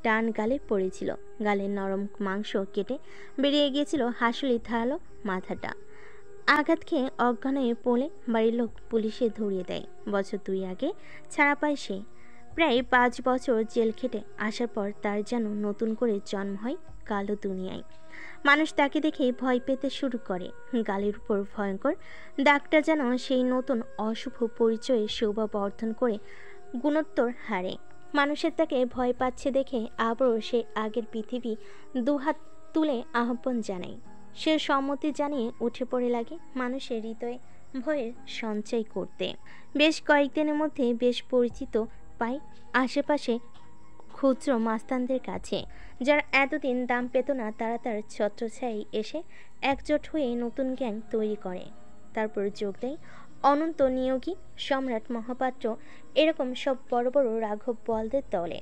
ডান গালে পড়েছিল। গালের নরম মাংস কেটে বেরিয়ে গিয়েছিল হাসুলির ধারালো মাথাটা। আঘাত খেয়ে অজ্ঞান হয়ে পড়ে বাড়ির লোক পুলিশে ধরিয়ে দেয়। বছর 2 আগে ছাড়া পায় সে। প্রায় 5 বছর জেল খেটে আসার পর তার যেন নতুন করে জন্ম হয় কালো দুনিয়ায়। মানুষ তাকে দেখে ভয় পেতে শুরু করে। গালের উপর ভয়ঙ্কর দাগটা যেন সেই নতুন অশুভ পরিচয়ে শোভা বর্ধন করে গুণোত্তর হারে। মানুষের তাকে ভয় পাচ্ছে দেখে আবারও সে আগের পৃথিবী দুহাত তুলে আহ্বান জানায়। সে সম্মতি জানিয়ে উঠে পড়ে লাগে মানুষের হৃদয়ে ভয়ের সঞ্চয় করতে। বেশ কয়েকদিনের মধ্যে বেশ পরিচিত পায় আশেপাশে ক্ষুদ্র মাস্তানদের কাছে, যারা এতদিন দাম পেত না তারা তার ছত্রছায়ায় এসে একজোট হয়ে নতুন গ্যাং তৈরি করে। তারপর যোগ দেয় অনন্ত নিয়োগী, সম্রাট মহাপাত্র, এরকম সব বড় বড় রাঘব বলদের দলে।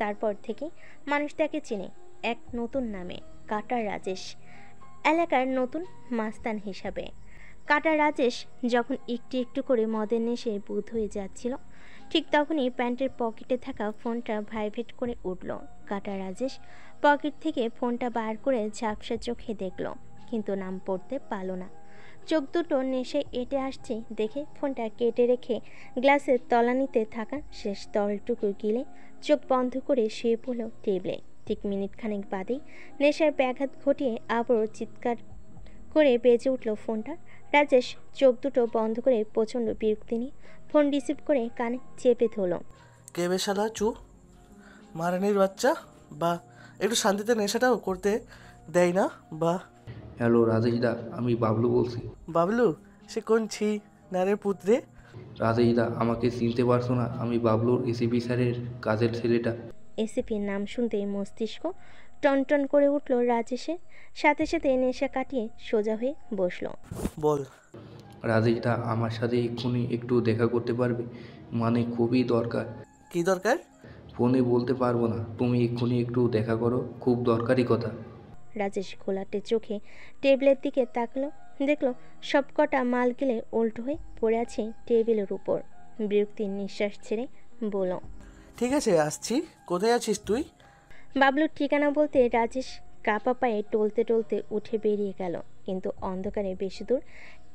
তারপর থেকে মানুষ তাকে চেনে এক নতুন নামে, কাটা রাজেশ, এলাকার নতুন মাস্তান হিসাবে। কাটা রাজেশ যখন একটু একটু করে মদের নেশে বুঁদ হয়ে যাচ্ছিল, ঠিক তখনই প্যান্টের পকেটে থাকা ফোনটা ভাইব্রেট করে উঠল। কাটা রাজেশ পকেট থেকে ফোনটা বার করে ঝাপসা চোখে দেখল, কিন্তু নাম পড়তে পারল না। চোখ দুটো নেশে এঁটে আসছে দেখে ফোনটা কেটে রেখে গ্লাসের তলানিতে থাকা শেষ তরলটুকু গিলে চোখ বন্ধ করে শুয়ে পড়ল টেবিলে। ঠিক মিনিট খানেক বাদেই নেশার ব্যাঘাত ঘটিয়ে আবারও চিৎকার করে বেজে উঠল ফোনটা। রাজেশ চোখ দুটো বন্ধ করে প্রচণ্ড বিরক্তি নিয়ে ফোন রিসিভ করে কানে চেপে ধরল। কে বে শালা চু মারানির বাচ্চা, বা একটু শান্তিতে নেশাটাও করতে দেয় না বা। হ্যালো রাজেশদা, আমি বাবলু বলছি। বাবলু? সে কোন ছি নারের পুত্রে? রাজেশদা, আমাকে চিনতে পারছো না? আমি বাবলুর এসিপি স্যারের কাজের ছেলেটা। এসিপির নাম শুনতেই মস্তিষ্ক টনটন করে উঠল রাজেশের। সাথে সাথে নেশা কাটিয়ে সোজা হয়ে বসল। বল। রাজেশদা, আমার সাথে এক্ষুনি একটু দেখা করতে পারবে? মানে খুবই দরকার। কি দরকার? ফোনে বলতে পারবো না, তুমি এক্ষুনি একটু দেখা করো, খুব দরকারি কথা। রাজেশ ঘোলাটে চোখে টেবিলের দিকে তাকলো, দেখলো সবকটা মাল গিলে উল্টো হয়ে পড়ে আছে টেবিলের উপর। বিরক্তির নিঃশ্বাস ছেড়ে বলল, ঠিক আছে আসছি। কোথায় আছিস তুই? বাবলুর ঠিকানা বলতে রাজেশ কাপা পায়ে টলতে টলতে উঠে বেরিয়ে গেল, কিন্তু অন্ধকারে বেশি দূর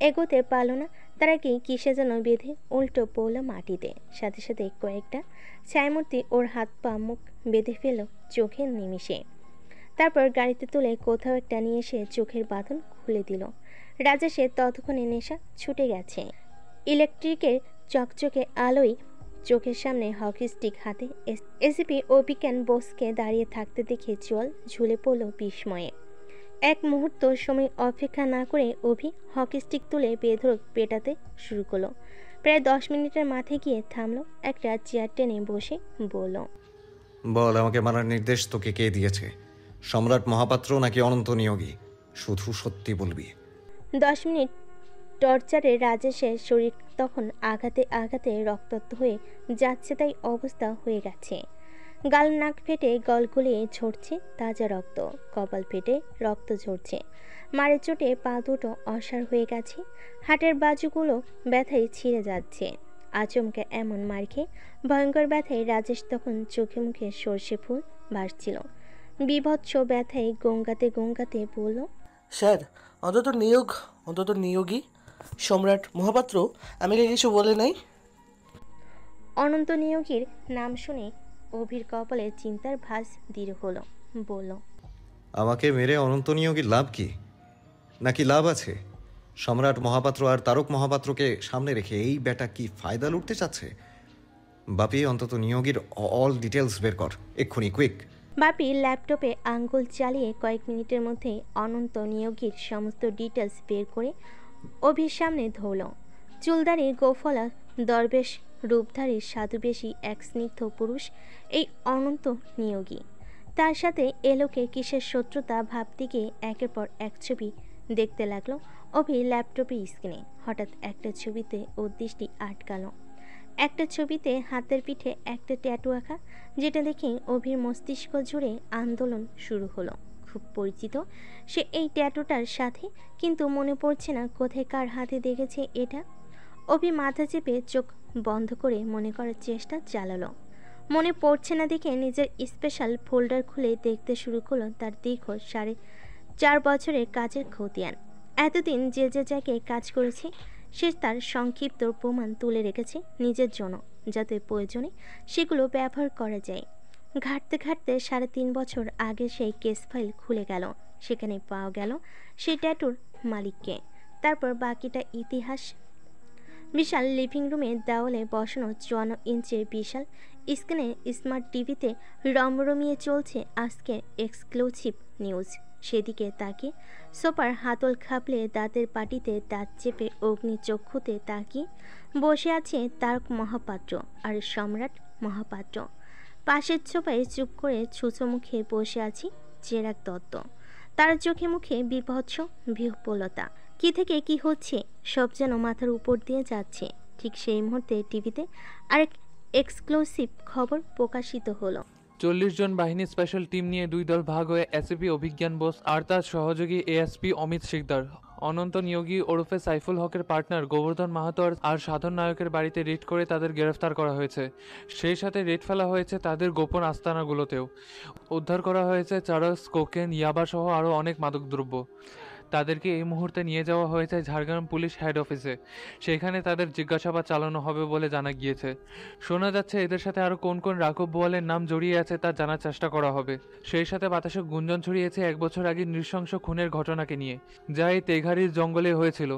এগোতে পারল না। তারা কি কিসে যেন বেঁধে উল্টো পড়ল মাটিতে। সাথে সাথে কয়েকটা ছায়ামূর্তি ওর হাত পা মুখ বেঁধে ফেলল চোখের নিমিষে। তারপর গাড়িতে তুলে কোথাও একটা নিয়ে এসে চোখের বাঁধন খুলে দিল। রাজেশের ততক্ষণে নেশা ছুটে গেছে। ইলেকট্রিকের চকচকে আলোয় চোখের সামনে হকি স্টিক হাতে এসিপি অভিজ্ঞান বোসকে দাঁড়িয়ে থাকতে দেখে চোয়াল ঝুলে পড়ল বিস্ময়ে। এক মুহূর্ত সময় অপেক্ষা না করে অভি হকি স্টিক তুলে বেধড়ক পেটাতে শুরু করলো। প্রায় 10 মিনিটের মাথায় গিয়ে থামলো, একটা চেয়ার টেনে বসে বলল, বল, আমাকে মারার নির্দেশ তোকে কে দিয়েছে? সম্রাট মহাপাত্র নাকি অনন্ত নিয়োগী? শুধু সত্যি বলবি। 10 মিনিট টর্চারে রাজেশের শরীর তখন আঘাতে আঘাতে রক্তাক্ত হয়ে যাচ্ছে, তাই অবস্থা হয়ে গেছে। গাল নাক ফেটে গলগলিয়ে ঝরছে তাজা রক্ত, কপাল ফেটে রক্ত ঝরছে, মারের চোটে পা দুটো অসাড় হয়ে গেছে, হাটের বাজুগুলো ব্যথায় ছিঁড়ে যাচ্ছে। আচমকা এমন মার খেয়ে ভয়ঙ্কর ব্যথায় রাজেশ তখন চোখে মুখে সর্ষে ফুল ভাসছিল। বিভৎস ব্যথায় গঙ্গাতে গঙ্গাতে বলল, স্যার অন্তত নিয়োগী সম্রাট মহাপাত্র আমাকে কিছু বলে নাই? অনন্ত নিয়োগীর নাম শুনে অভির কপালে চিন্তার ভাঁজ দৃঢ় হলো। বলল, আমাকে মেরে অনন্ত নিয়োগীর লাভ কি? নাকি লাভ আছে? সম্রাট মহাপাত্র আর তারক মহাপাত্রকে সামনে রেখে এই বেটা কি ফায়দা লুটতে চাচ্ছে? বাপি, অন্তত নিয়োগীর অল ডিটেলস বের কর এক্ষুনি, কুইক। বাপি ল্যাপটপে আঙ্গুল চালিয়ে কয়েক মিনিটের মধ্যে অনন্ত নিয়োগীর সমস্ত ডিটেলস বের করে অভির সামনে ধরল। চুলদারি গোফলা দরবেশ রূপধারী সাধুবেশী এক স্নিগ্ধ পুরুষ এই অনন্ত নিয়োগী। তার সাথে এলোকে কিসের শত্রুতা ভাবতে গিয়ে একের পর এক ছবি দেখতে লাগলো অভি ল্যাপটপের স্ক্রিনে। হঠাৎ একটা ছবিতে ওর দৃষ্টি আটকালো। একটা ছবিতে হাতের পিঠে একটা ট্যাটু আঁকা, যেটা দেখে অভির মস্তিষ্ক জুড়ে আন্দোলন শুরু হলো। খুব পরিচিত সে এই ট্যাটুটার সাথে, কিন্তু মনে পড়ছে না কোথায় কার হাতে দেখেছে এটা। অভি মাথা চেপে চোখ বন্ধ করে মনে করার চেষ্টা চালালো। মনে পড়ছে না দেখে নিজের স্পেশাল ফোল্ডার খুলে দেখতে শুরু করলো তার দীর্ঘ 4.5 বছরের কাজের খতিয়ান। এতদিন যে যে জায়গায় কাজ করেছে সে তার সংক্ষিপ্ত প্রমাণ তুলে রেখেছে নিজের জন্য, যাতে প্রয়োজনে সেগুলো ব্যবহার করা যায়। ঘাটতে ঘাটতে 3.5 বছর আগে সেই কেস ফাইল খুলে গেল। সেখানে পাওয়া গেল সেই ট্যাটুর মালিককে। তারপর বাকিটা ইতিহাস। বিশাল লিভিং রুমে দেওয়ালে বসানো 54 ইঞ্চির বিশাল স্ক্রিনে স্মার্ট টিভিতে রমরমিয়ে চলছে আজকের এক্সক্লুসিভ নিউজ। সেদিকে তাকিয়ে সোপার হাতল খাপলে দাঁতের পাটিতে দাঁত চেপে অগ্নিচক্ষুতে তাকিয়ে বসে আছে তারক মহাপাত্র আর সম্রাট মহাপাত্র। পাশের ছোপায় চুপ করে ছুঁচো মুখে বসে আছে চেরাগ দত্ত। তার চোখে মুখে বিভৎস বিহ্বলতা। কি থেকে কি হচ্ছে সব যেন মাথার উপর দিয়ে যাচ্ছে। ঠিক সেই মুহূর্তে টিভিতে আরেক এক্সক্লুসিভ খবর প্রকাশিত হলো। 40 জন বাহিনী স্পেশাল টিম নিয়ে 2 দল ভাগ হয়ে এসিপি অভিজ্ঞান বোস আর তার সহযোগী এএসপি অমিত শিকদার অনন্ত নিয়োগী ওরফে সাইফুল হকের পার্টনার গোবর্ধন মাহাতো আর সাধন নায়কের বাড়িতে রেড করে তাদের গ্রেফতার করা হয়েছে। সেই সাথে রেড ফেলা হয়েছে তাদের গোপন আস্তানাগুলোতেও। উদ্ধার করা হয়েছে চারস, কোকেন, ইয়াবা সহ আরও অনেক মাদকদ্রব্য। তাদেরকে এই মুহূর্তে নিয়ে যাওয়া হয়েছে ঝাড়গ্রাম পুলিশ হেড অফিসে। সেখানে তাদের জিজ্ঞাসাবাদ চালানো হবে বলে জানা গিয়েছে। শোনা যাচ্ছে এদের সাথে আরও কোন কোন রাঘব বোয়ালের নাম জড়িয়ে আছে তা জানার চেষ্টা করা হবে। সেই সাথে বাতাসে গুঞ্জন ছড়িয়েছে 1 বছর আগে নৃশংস খুনের ঘটনাকে নিয়ে, যা এই তেঘারির জঙ্গলে হয়েছিল।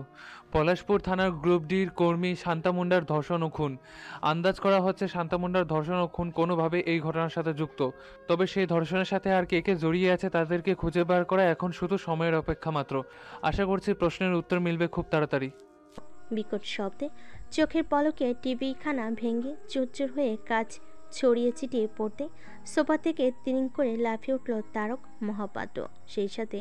পলাশপুর থানার গ্রুপ ডির কর্মী শান্তা মুন্ডার ধর্ষণ ও খুন। আন্দাজ করা হচ্ছে শান্তা মুন্ডার ধর্ষণ ও খুন কোনোভাবে এই ঘটনার সাথে যুক্ত। তবে সেই ধর্ষণের সাথে আর কে কে জড়িয়ে আছে তাদেরকে খুঁজে বার করা এখন শুধু সময়ের অপেক্ষা মাত্র। আশা করছি প্রশ্নের উত্তর মিলবে খুব তাড়াতাড়ি। বিকট শব্দে চোখের পলকে টিভিখানা ভেঙে চুরচুর হয়ে কাচ ছড়িয়ে ছিটিয়ে পড়তে সোফা থেকে তিরিং করে লাফিয়ে উঠল তারক মহাপাত্র। সেই সাথে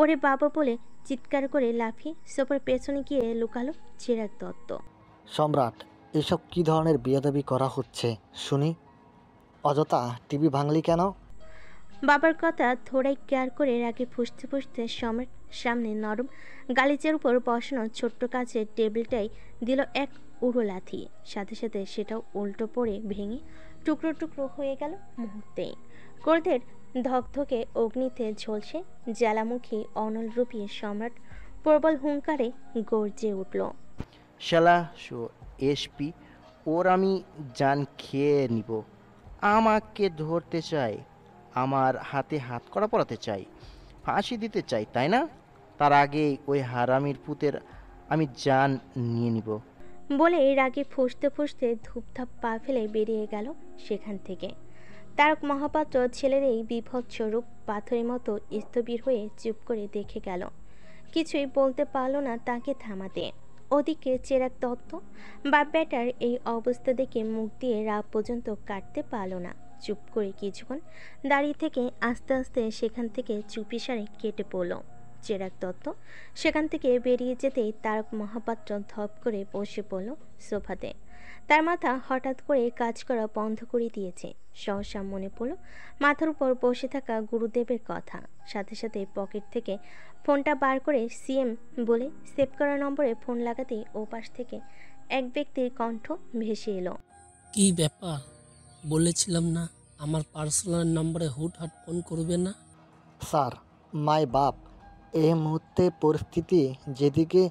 ওরে বাবা বলে চিৎকার করে লাফিয়ে সোফার পেছনে গিয়ে লুকালো চিরাগ দত্ত। সম্রাট, এসব কি ধরনের বিয়াদবি করা হচ্ছে শুনি? অযথা টিভি ভাঙলি কেন? বাবার কথা থোড়াই কেয়ার করে রাগে ফুসতে ফুসতে সম্রাট সামনে নরম গালিচার উপর বসানো ছোট্ট কাচের টেবিলটাই দিল এক উড়ো লাথি। সাথে সাথে সেটাও উল্টো পড়ে ভেঙে টুকরো টুকরো হয়ে গেল মুহূর্তেই। ক্রোধের ধকধকে অগ্নিতে ঝলসে জ্বালামুখী অনলরূপী সম্রাট প্রবল হুঙ্কারে গর্জে উঠল। শালা এসপি, ওর আমি জান খেয়ে নিব। আমাকে ধরতে চাই, আমার হাতে হাত করা পরাতে চাই, ফাঁসি দিতে চাই, তাই না? তার আগেই ওই হারামির পুতের আমি জান নিয়ে নিব। বলে রাগে ফুসতে ফুসতে ধূপধাপ পা ফেলে বেরিয়ে গেল সেখান থেকে। তারক মহাপাত্র ছেলের এই বিভৎস রূপ পাথরের মতো স্থবির হয়ে চুপ করে দেখে গেল। কিছুই বলতে পারল না তাকে থামাতে। ওদিকে চিরাগ দত্ত বাপ বেটার এই অবস্থা দেখে মুখ দিয়ে রাত পর্যন্ত কাটতে পারল না। চুপ করে কিছুক্ষণ দাঁড়িয়ে থেকে আস্তে আস্তে সেখান থেকে চুপিসারে কেটে পড়ল। চিরাগ দত্ত সেখান থেকে বেরিয়ে যেতেই তারক মহাপাত্র ধপ করে বসে পড়ল সোফাতে। তার মাথা হঠাৎ করে কাজ করা বন্ধ করে দিয়েছে। সহসা মনে পড়ল মাথার উপর বসে থাকা গুরুদেবের কথা। সাথে সাথে পকেট থেকে ফোনটা বার করে সিএম বলে সেভ করা নম্বরে ফোন লাগাতেই ওপাশ থেকে এক ব্যক্তির কণ্ঠ ভেসে এলো। কি ব্যাপার? বলেছিলাম না আমার পার্সোনাল নম্বরে হুটহাট ফোন করবে না। স্যার, মাই বাপ, এই মুহূর্তে পরিস্থিতি যেদিকে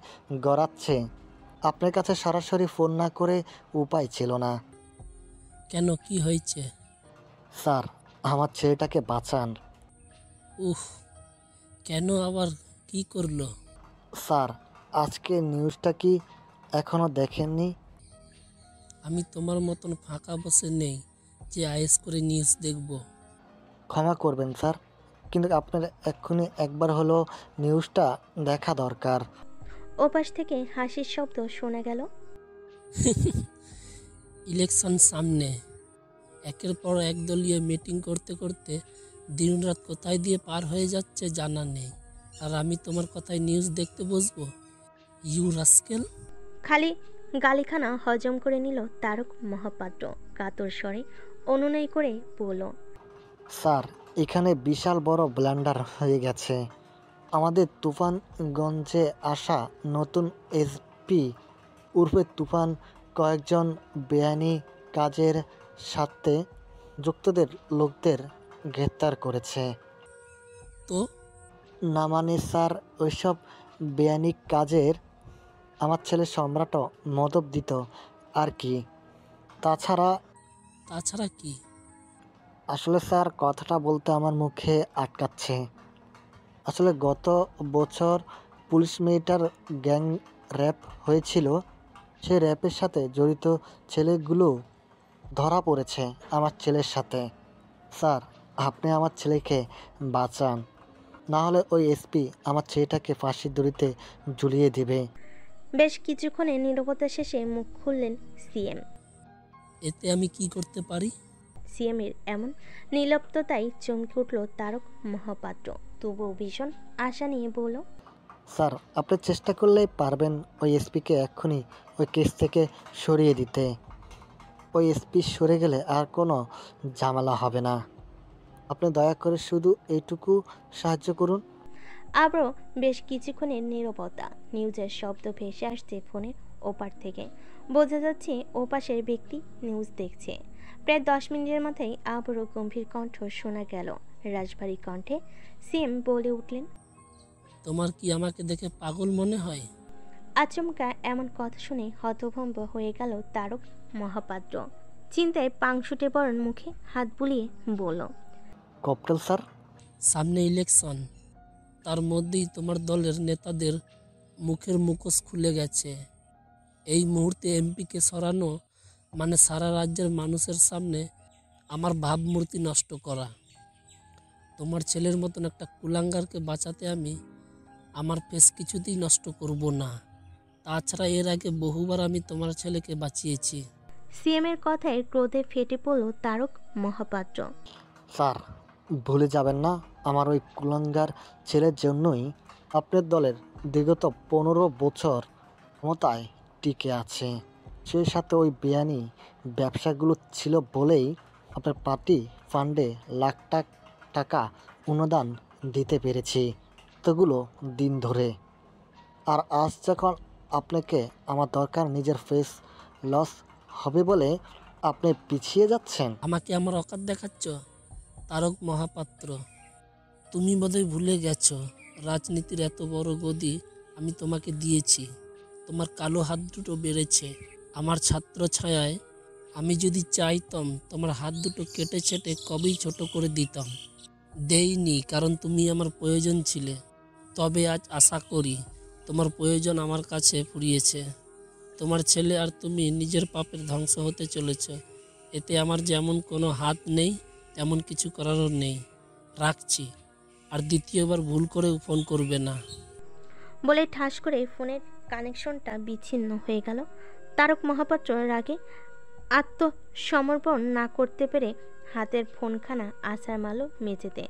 গড়াচ্ছে আপনার কাছে সরাসরি ফোন না করে উপায় ছিল না। কেন, কি হয়েছে? স্যার, আমার ছেলেটাকে বাঁচান। উফ, কেন আবার কি করলো? স্যার, আজকে নিউজটা কি এখনো দেখেননি? আমি তোমার মতন ফাঁকা বসে নেই যে আয়েস করে নিউজ দেখব। ক্ষমা করবেন স্যার, কিন্তু আপনার এক্ষুনি একবার হলো নিউজটা দেখা দরকার। ওপাশ থেকে হাসির শব্দ শোনা গেল। ইলেকশন সামনে, একের পর এক দলীয় মিটিং করতে করতে দিনরাত কোথায় দিয়ে পার হয়ে যাচ্ছে জানা নেই, আর আমি তোমার কথায় নিউজ দেখতে বসবো? You rascal! খালি গালিখানা হজম করে নিল তারক মহাপাত্র। কাতর স্বরে অনুনয় করে বলল, স্যার, এখানে বিশাল বড় ব্লান্ডার হয়ে গেছে। আমাদের তুফানগঞ্জে আসা নতুন এসপি উর্ফে তুফান কয়েকজন বেআইনি কাজের সাথে যুক্তদের লোকদের গ্রেপ্তার করেছে। তো না মানে স্যার, ওইসব বেআইনি কাজের আমার ছেলে সম্রাটও মদত দিত আর কি। তাছাড়া কি? আসলে স্যার, কথাটা বলতে আমার মুখে আটকাচ্ছে। আসলে গত বছর পুলিশ মেয়েটার গ্যাং র্যাপ হয়েছিল। সেই র্যাপের সাথে জড়িত ছেলেগুলো ধরা পড়েছে আমার ছেলের সাথে। স্যার, আপনি আমার ছেলেকে বাঁচান, না হলে ওই এসপি আমার ছেলেটাকে ফাঁসির দড়িতে ঝুলিয়ে দেবে। বেশ কিছুক্ষণে নীরবতা শেষে মুখ খুললেন সিএম। এতে আমি কি করতে পারি? সিএমের এমন নির্লিপ্ততায় চমকে উঠল তারক মহাপাত্র। তবুও ভীষণ আশা নিয়ে বলল, স্যার, আপনি চেষ্টা করলেই পারবেন ওই এসপিকে এক্ষুনি ওই কেস থেকে সরিয়ে দিতে। ওই এসপি সরে গেলে আর কোনো ঝামেলা হবে না। আপনি দয়া করে শুধু এইটুকু সাহায্য করুন। আবারও বেশ কিছুক্ষণের নীরবতা। নিউজের শব্দ ভেসে আসছে ফোনের ওপার থেকে। বোঝা যাচ্ছে ওপাশের ব্যক্তি নিউজ দেখছে। প্রায় 10 মিনিটের মাথায় আবারও গম্ভীর কণ্ঠ শোনা গেল। রাজবাড়ী কণ্ঠে সিএম বলে উঠলেন, তোমার কি আমাকে দেখে পাগল মনে হয়? আচমকা এমন কথা শুনে হতভম্ব হয়ে গেল তারক মহাপাত্র। চিন্তায় পাংশুটে বরণ মুখে হাত বুলিয়ে বলল, কপ্টেল স্যার, সামনে ইলেকশন, তার মধ্যেই তোমার দলের নেতাদের মুখের মুখোশ খুলে গেছে। এই মুহূর্তে এমপিকে সরানো মানে সারা রাজ্যের মানুষের সামনে আমার ভাবমূর্তি নষ্ট করা। তোমার ছেলের মতন একটা কুলাঙ্গারকে বাঁচাতে আমি আমার ফেস কিছুতেই নষ্ট করব না। তাছাড়া এর আগে বহুবার আমি তোমার ছেলেকে বাঁচিয়েছি। সিএমের কথায় ক্রোধে ফেটে পড়ল তারক মহাপাত্র। স্যার, ভুলে যাবেন না, আমার ওই কুলাঙ্গার ছেলের জন্যই আপনার দলের বিগত 15 বছর ক্ষমতায় টিকে আছে। সেই সাথে ওই বেআইনি ব্যবসাগুলো ছিল বলেই আপনার পার্টি ফান্ডে লাখ টাকা অনুদান দিতে পেরেছি এতগুলো দিন ধরে। আর আজ যখন আপনাকে আমার দরকার, নিজের ফেস লস হবে বলে আপনি পিছিয়ে যাচ্ছেন। আমাকে আমার অকাত দেখাচ্ছ তারক মহাপাত্র? তুমি বোধহয় ভুলে গেছো রাজনীতির এত বড় গদি আমি তোমাকে দিয়েছি। তোমার কালো হাত দুটো বেড়েছে আমার ছাত্র ছায়ায়। আমি যদি চাইতাম তোমার হাত দুটো কেটে ছেটে কবেই ছোট করে দিতাম। দেইনি, কারণ তুমি আমার প্রয়োজন ছিলে। তবে আজ আশা করি তোমার প্রয়োজন আমার কাছে ফুরিয়েছে। তোমার ছেলে আর তুমি নিজের পাপের ধ্বংস হতে চলেছ। এতে আমার যেমন কোনো হাত নেই, তেমন কিছু করারও নেই। রাখছি, আর দ্বিতীয়বার ভুল করেও ফোন করবে না। বলে ঠাস করে ফোনের কানেকশনটা বিচ্ছিন্ন হয়ে গেল। তারক মহাপাত্র রাগে আত্মসমর্পণ না করতে পেরে হাতের ফোনখানা আছাড় মারল মেঝেতে,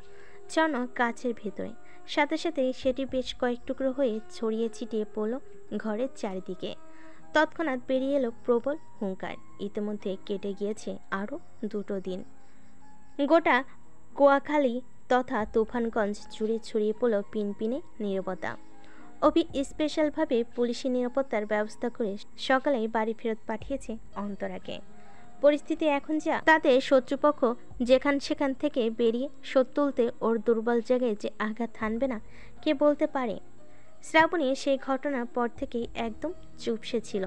যেন কাচের ভেতরে। সাথে সাথে সেটি বেশ কয়েক টুকরো হয়ে ছড়িয়ে ছিটিয়ে পড়ল ঘরের চারিদিকে। তৎক্ষণাৎ বেরিয়ে এলো প্রবল হুঙ্কার। ইতিমধ্যে কেটে গিয়েছে আরও 2 দিন। গোটা কোয়াখালী তথা তুফানগঞ্জ জুড়ে ছড়িয়ে পড়ল পিনপিনে নীরবতা। অভি স্পেশালভাবে পুলিশি নিরাপত্তার ব্যবস্থা করে সকালে বাড়ি ফেরত পাঠিয়েছে অন্তরাকে। পরিস্থিতি এখন যা, তাতে শত্রুপক্ষ যেখান সেখান থেকে বেরিয়ে শোধ তুলতে ওর দুর্বল জায়গায় যে আঘাত হানবে না কে বলতে পারে। শ্রাবণী সেই ঘটনার পর থেকেই একদম চুপসে ছিল।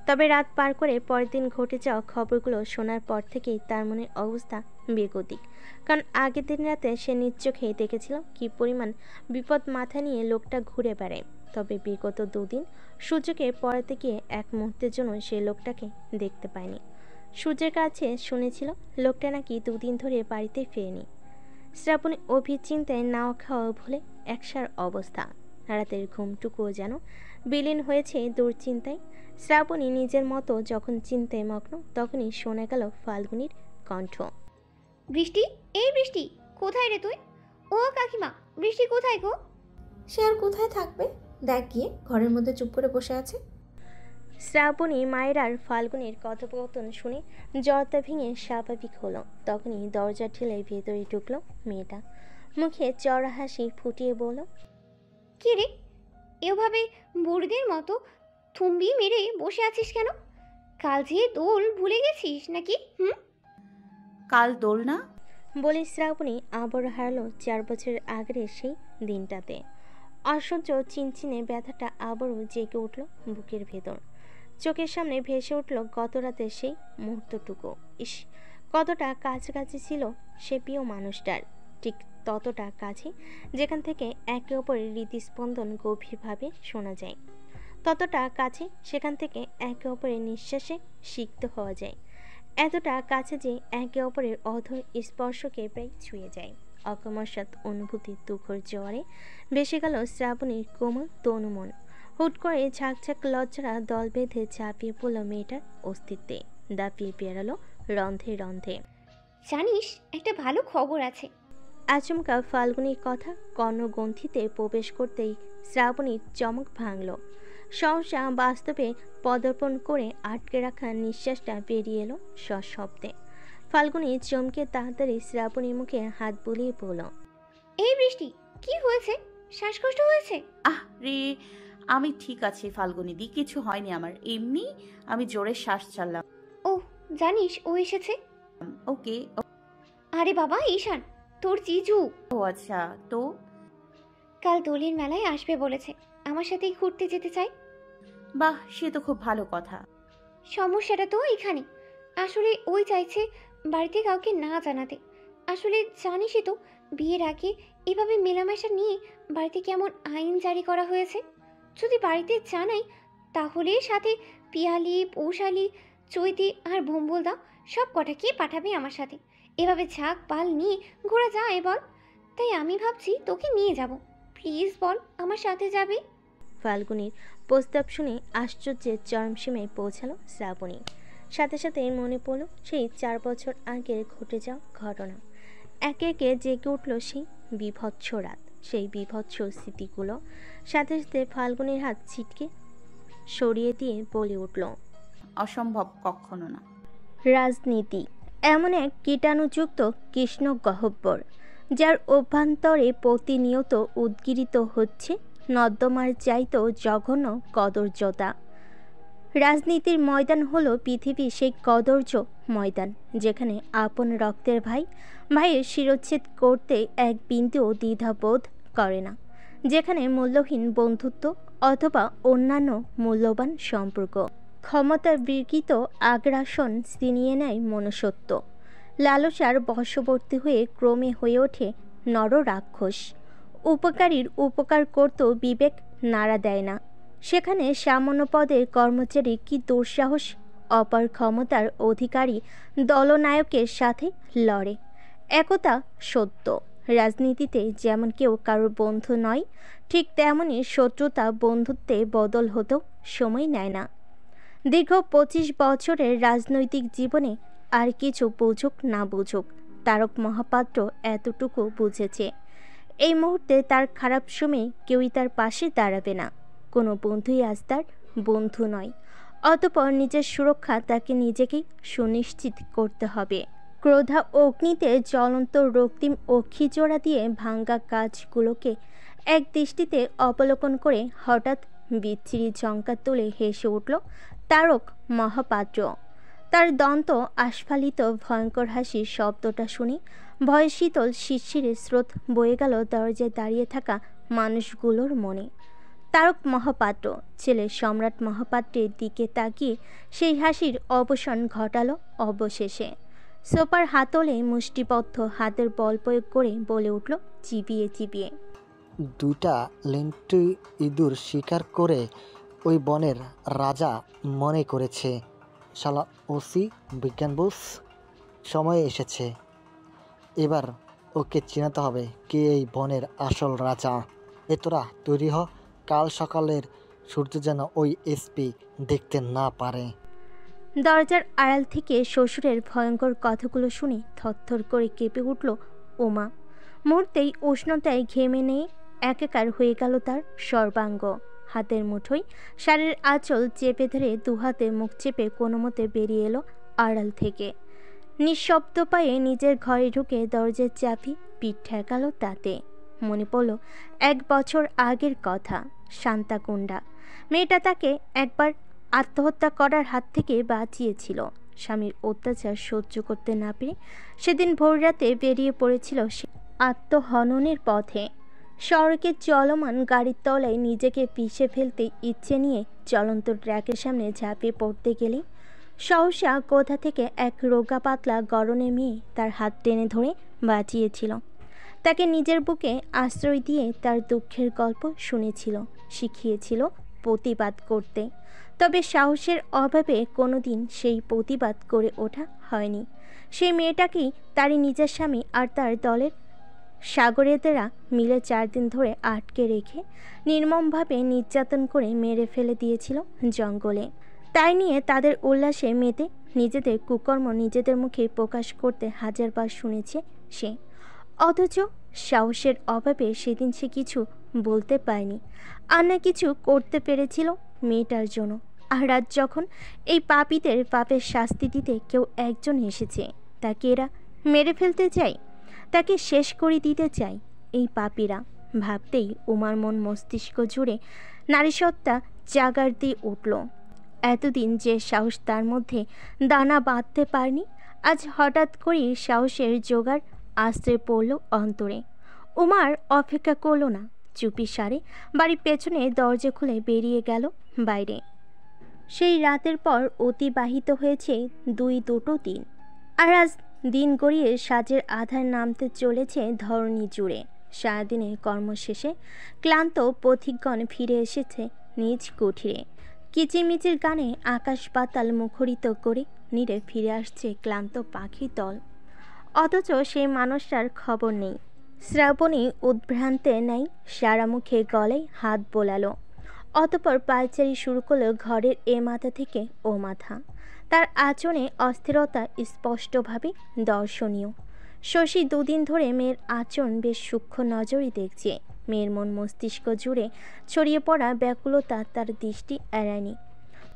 তবে রাত পার করে পরের দিন ঘটে যাওয়া খবরগুলো শোনার পর থেকেই তার মনের অবস্থা বেগতিক। কারণ আগের দিন রাতে সে নিজ চোখেই দেখেছিল কি পরিমাণ বিপদ মাথা নিয়ে লোকটা ঘুরে বেড়ায়। তবে বিগত 2 দিন সূর্যকে পড়াতে গিয়ে এক মুহূর্তের জন্য সে লোকটাকে দেখতে পায়নি। সূর্যের কাছে শুনেছিল লোকটা নাকি 2 দিন ধরে বাড়িতে ফেরেনি। শ্রাবণী অভির চিন্তায় নাও খাওয়া ভুলে একসার অবস্থা। রাতের ঘুমটুকুও যেন বিলীন হয়েছে দুশ্চিন্তায়। শ্রাবণী নিজের মতো যখন চিন্তায় মগ্ন, তখনই শোনা গেল ফাল্গুনির কণ্ঠ। বৃষ্টি, এই বৃষ্টি, কোথায় রে তুই? ও কাকিমা, বৃষ্টি কোথায় গো? সে আর কোথায় থাকবে, দেখ গিয়ে ঘরের মধ্যে চুপ করে বসে আছে। শ্রাবণী মায়ের আর ফাল্গুনির কথোপকথন শুনে জড়তা ভেঙে স্বাভাবিক হলো। তখনই দরজা ঠেলে ভেতরে ঢুকলো মেয়েটা। মুখে চড়া হাসি ফুটিয়ে বলল, কি রে, এভাবে বুড়িদের মতো থুম্বি মেরে বসে আছিস কেন? কাল যে দোল ভুলে গেছিস নাকি? কাল দোল না? বলে শ্রাবণী আবার হারালো 4 বছরের আগের সেই দিনটাতে। অসহ্য চিনচিনে ব্যথাটা আবারও জেগে উঠল বুকের ভেতর। চোখের সামনে ভেসে উঠল গত রাতের সেই মুহূর্তটুকু। ইস, কতটা কাছাকাছি ছিল সে প্রিয় মানুষটার, ঠিক ততটা কাছে যেখান থেকে একে অপরের হৃদস্পন্দন গভীরভাবে শোনা যায়, ততটা কাছে সেখান থেকে একে অপরের নিঃশ্বাসে সিক্ত হওয়া যায়, এতটা কাছে যে একে অপরের অধর স্পর্শকে প্রায় ছুঁয়ে যায়। অকস্মাৎ অনুভূতির তুখর জোয়ারে ভেসে গেল শ্রাবণীর কোমল তনুমন। হুট করে ঝাঁকঝাঁক লজ্জারা দল বেঁধে ঝাঁপিয়ে পড়ল মেয়েটার অস্তিত্বে, দাপিয়ে বেড়ালো রন্ধে রন্ধে। জানিস, একটা ভালো খবর আছে। আচমকা ফাল্গুনির কথা কর্ণগ্রন্থিতে প্রবেশ করতেই শ্রাবণীর চমক ভাঙল। সহসা বাস্তবে পদার্পণ করে আটকে রাখা নিঃশ্বাসটা বেরিয়ে এলো সশব্দে। ফাল্গুনি চমকে তাড়াতাড়ি শ্রাবণীর মুখে হাত বুলিয়ে বলল, এই বৃষ্টি, কি হয়েছে? শ্বাসকষ্ট হয়েছে? আহ রে, আমি ঠিক আছি ফাল্গুনিদি, কিছু হয়নি আমার, এমনি আমি জোরে শ্বাস ছাড়লাম। ও জানিস ও এসেছে? ওকে। আরে বাবা ঈশান, তোর জিজু। ও আচ্ছা, তো কাল দোলের মেলায় আসবে বলেছে, আমার সাথেই ঘুরতে যেতে চাই। বাহ, সে তো খুব ভালো কথা। সমস্যাটা তো এখানে, আসলে ওই চাইছে বাড়িতে কাউকে না জানাতে। আসলে জানিসই তো বিয়ের আগে এভাবে মেলামেশা নিয়ে বাড়িতে কেমন আইন জারি করা হয়েছে। যদি বাড়িতে জানাই তাহলে সাথে পিয়ালি, পৌশালি, চৈতি আর ভম্বলদা সব কটাকে পাঠাবে আমার সাথে। এভাবে ঝাঁক পাল নিয়ে ঘোরা যায় বল? তাই আমি ভাবছি তোকে নিয়ে যাব, প্লিজ বল আমার সাথে যাবে? ফাল্গুনির প্রস্তাব শুনে আশ্চর্যের চরমসীমায় পৌঁছালো শ্রাবণী। সাথে সাথে মনে পড়ল সেই 4 বছর আগের ঘটে যাওয়া ঘটনা। একে একে জেগে উঠল সেই বিভৎস রাত, সেই বিভৎস স্মৃতিগুলো। সাথে সাথে ফাল্গুনির হাত ছিটকে সরিয়ে দিয়ে বলে উঠল, অসম্ভব, কখনো না। রাজনীতি এমন এক কীটাণুযুক্ত কৃষ্ণ গহ্বর, যার অভ্যন্তরে প্রতিনিয়ত উদ্গীরিত হচ্ছে নর্দমার চাইতেও জঘন্য কদর্যতা। রাজনীতির ময়দান হলো পৃথিবীর সেই কদর্য ময়দান, যেখানে আপন রক্তের ভাইয়ের শিরচ্ছেদ করতে এক বিন্দুও দ্বিধাবোধ করে না, যেখানে মূল্যহীন বন্ধুত্ব অথবা অন্যান্য মূল্যবান সম্পর্ক ক্ষমতার বিকৃত আগ্রাসন ছিনিয়ে নেয় মনুষ্যত্ব। লালসার বশবর্তী হয়ে ক্রমে হয়ে ওঠে নর রাক্ষস। উপকারীর উপকার করতেও বিবেক নাড়া দেয় না। সেখানে সামান্য পদের কর্মচারী কি দুঃসাহস অপার ক্ষমতার অধিকারী দলনায়কের সাথে লড়ে। একথা সত্য, রাজনীতিতে যেমন কেউ কারোর বন্ধু নয়, ঠিক তেমনই শত্রুতা বন্ধুত্বে বদল হতেও সময় নেয় না। দীর্ঘ 25 বছরের রাজনৈতিক জীবনে আর কিছু বুঝুক না বুঝুক, তারক মহাপাত্র এতটুকু বুঝেছে, এই মুহূর্তে তার খারাপ সময়ে কেউই তার পাশে দাঁড়াবে না। কোনো বন্ধুই আজ তার বন্ধু নয়। অতঃপর নিজের সুরক্ষা তাকে নিজেকেই সুনিশ্চিত করতে হবে। ক্রোধা অগ্নিতে জ্বলন্ত রক্তিম অক্ষিজোড়া দিয়ে ভাঙ্গা কাজগুলোকে এক দৃষ্টিতে অবলোকন করে হঠাৎ বিচ্ছিরি ঝঙ্কার তুলে হেসে উঠল তারক মহাপাত্র। তার দন্ত আস্ফালিত ভয়ঙ্কর হাসির শব্দটা শুনে ভয়ে শীতল শিরশিরে স্রোত বয়ে গেল দরজায় দাঁড়িয়ে থাকা মানুষগুলোর মনে। তারক মহাপাত্র ছেলে সম্রাট মহাপাত্রের দিকে তাকিয়ে সেই হাসির অবসান ঘটালো অবশেষে। সোপার হাতলে মুষ্টিবদ্ধ হাতের বল প্রয়োগ করে বলে উঠল চিবিয়ে চিবিয়ে, 2টা লেন্টু ইঁদুর শিকার করে ওই বনের রাজা মনে করেছে। শালা ওসি বিজ্ঞান বুঝ, সময় এসেছে, এবার ওকে চিনাতে হবে কে এই বনের আসল রাজা। এ তোরা তৈরি হ, কাল সকালের সূর্য যেন ওই এসপি দেখতে না পারে। দরজার আড়াল থেকে শ্বশুরের ভয়ঙ্কর কথাগুলো শুনে থরথর করে কেঁপে উঠল ওমা। মুহূর্তেই উষ্ণতায় ঘেমে নিয়ে একাকার হয়ে গেল তার সর্বাঙ্গ। হাতের মুঠোয় শাড়ির আঁচল চেপে ধরে দুহাতে মুখ চেপে কোনো মতে বেরিয়ে এলো আড়াল থেকে। নিঃশব্দ পায়ে নিজের ঘরে ঢুকে দরজার চাপি পিঠ ঠেকাল তাতে। মনে পড়ল 1 বছর আগের কথা। শান্তাকুণ্ডা মেয়েটা তাকে একবার আত্মহত্যা করার হাত থেকে বাঁচিয়েছিল। স্বামীর অত্যাচার সহ্য করতে না পেরে সেদিন ভোররাতে বেরিয়ে পড়েছিল সে আত্মহননের পথে। সড়কের চলমান গাড়ির তলায় নিজেকে পিষে ফেলতে ইচ্ছে নিয়ে চলন্ত ট্র্যাকের সামনে ঝাঁপিয়ে পড়তে গেলে সহসা কোথা থেকে এক রোগা পাতলা গরনে মেয়ে তার হাত টেনে ধরে বাঁচিয়েছিল। তাকে নিজের বুকে আশ্রয় দিয়ে তার দুঃখের গল্প শুনেছিল, শিখিয়েছিল প্রতিবাদ করতে। তবে সাহসের অভাবে কোনোদিন সেই প্রতিবাদ করে ওঠা হয়নি। সেই মেয়েটাকেই তারই নিজের স্বামী আর তার দলের সাগরেদেরা মিলে 4 দিন ধরে আটকে রেখে নির্মমভাবে নির্যাতন করে মেরে ফেলে দিয়েছিল জঙ্গলে। তাই নিয়ে তাদের উল্লাসে মেতে নিজেদের কুকর্ম নিজেদের মুখে প্রকাশ করতে হাজারবার শুনেছে সে। অথচ সাহসের অভাবে সেদিন সে কিছু বলতে পারেনি, আর না কিছু করতে পেরেছিল মেয়েটার জন্য। আর আজ যখন এই পাপীদের পাপের শাস্তি দিতে কেউ একজন এসেছে, তাকে এরা মেরে ফেলতে চায়, তাকে শেষ করে দিতে চায় এই পাপীরা। ভাবতেই উমার মন মস্তিষ্ক জুড়ে নারীসত্তা জাগার দিয়ে উঠল। এতদিন যে সাহস তার মধ্যে দানা বাঁধতে পারেনি, আজ হঠাৎ করেই সাহসের জোগাড় আশ্রে পড়ল অন্তরে। উমার অপেক্ষা করল না, চুপি সারে বাড়ির পেছনে দরজা খুলে বেরিয়ে গেল বাইরে। সেই রাতের পর অতিবাহিত হয়েছে দুটো দিন, আর আজ দিন গড়িয়ে সাজের আধার নামতে চলেছে ধরণী জুড়ে। সারাদিনের কর্মশেষে ক্লান্ত পথিকগণ ফিরে এসেছে নিজ কুঠিরে। কিচিরমিচির গানে আকাশ পাতাল মুখরিত করে নীড়ে ফিরে আসছে ক্লান্ত পাখির দল। অথচ সেই মানুষটার খবর নেই। শ্রাবণী উদ্ভ্রান্তে নেই, সারা মুখে গলায় হাত বোলালো। অতপর পায়চারি শুরু করলো ঘরের এ মাথা থেকে ও মাথা। তার আচরণে অস্থিরতা স্পষ্টভাবে দর্শনীয়। শশী দুদিন ধরে মেয়ের আচরণ বেশ সূক্ষ্ম নজরই দেখছে। মেয়ের মন মস্তিষ্ক জুড়ে ছড়িয়ে পড়া ব্যাকুলতা তার দৃষ্টি এড়ায়নি।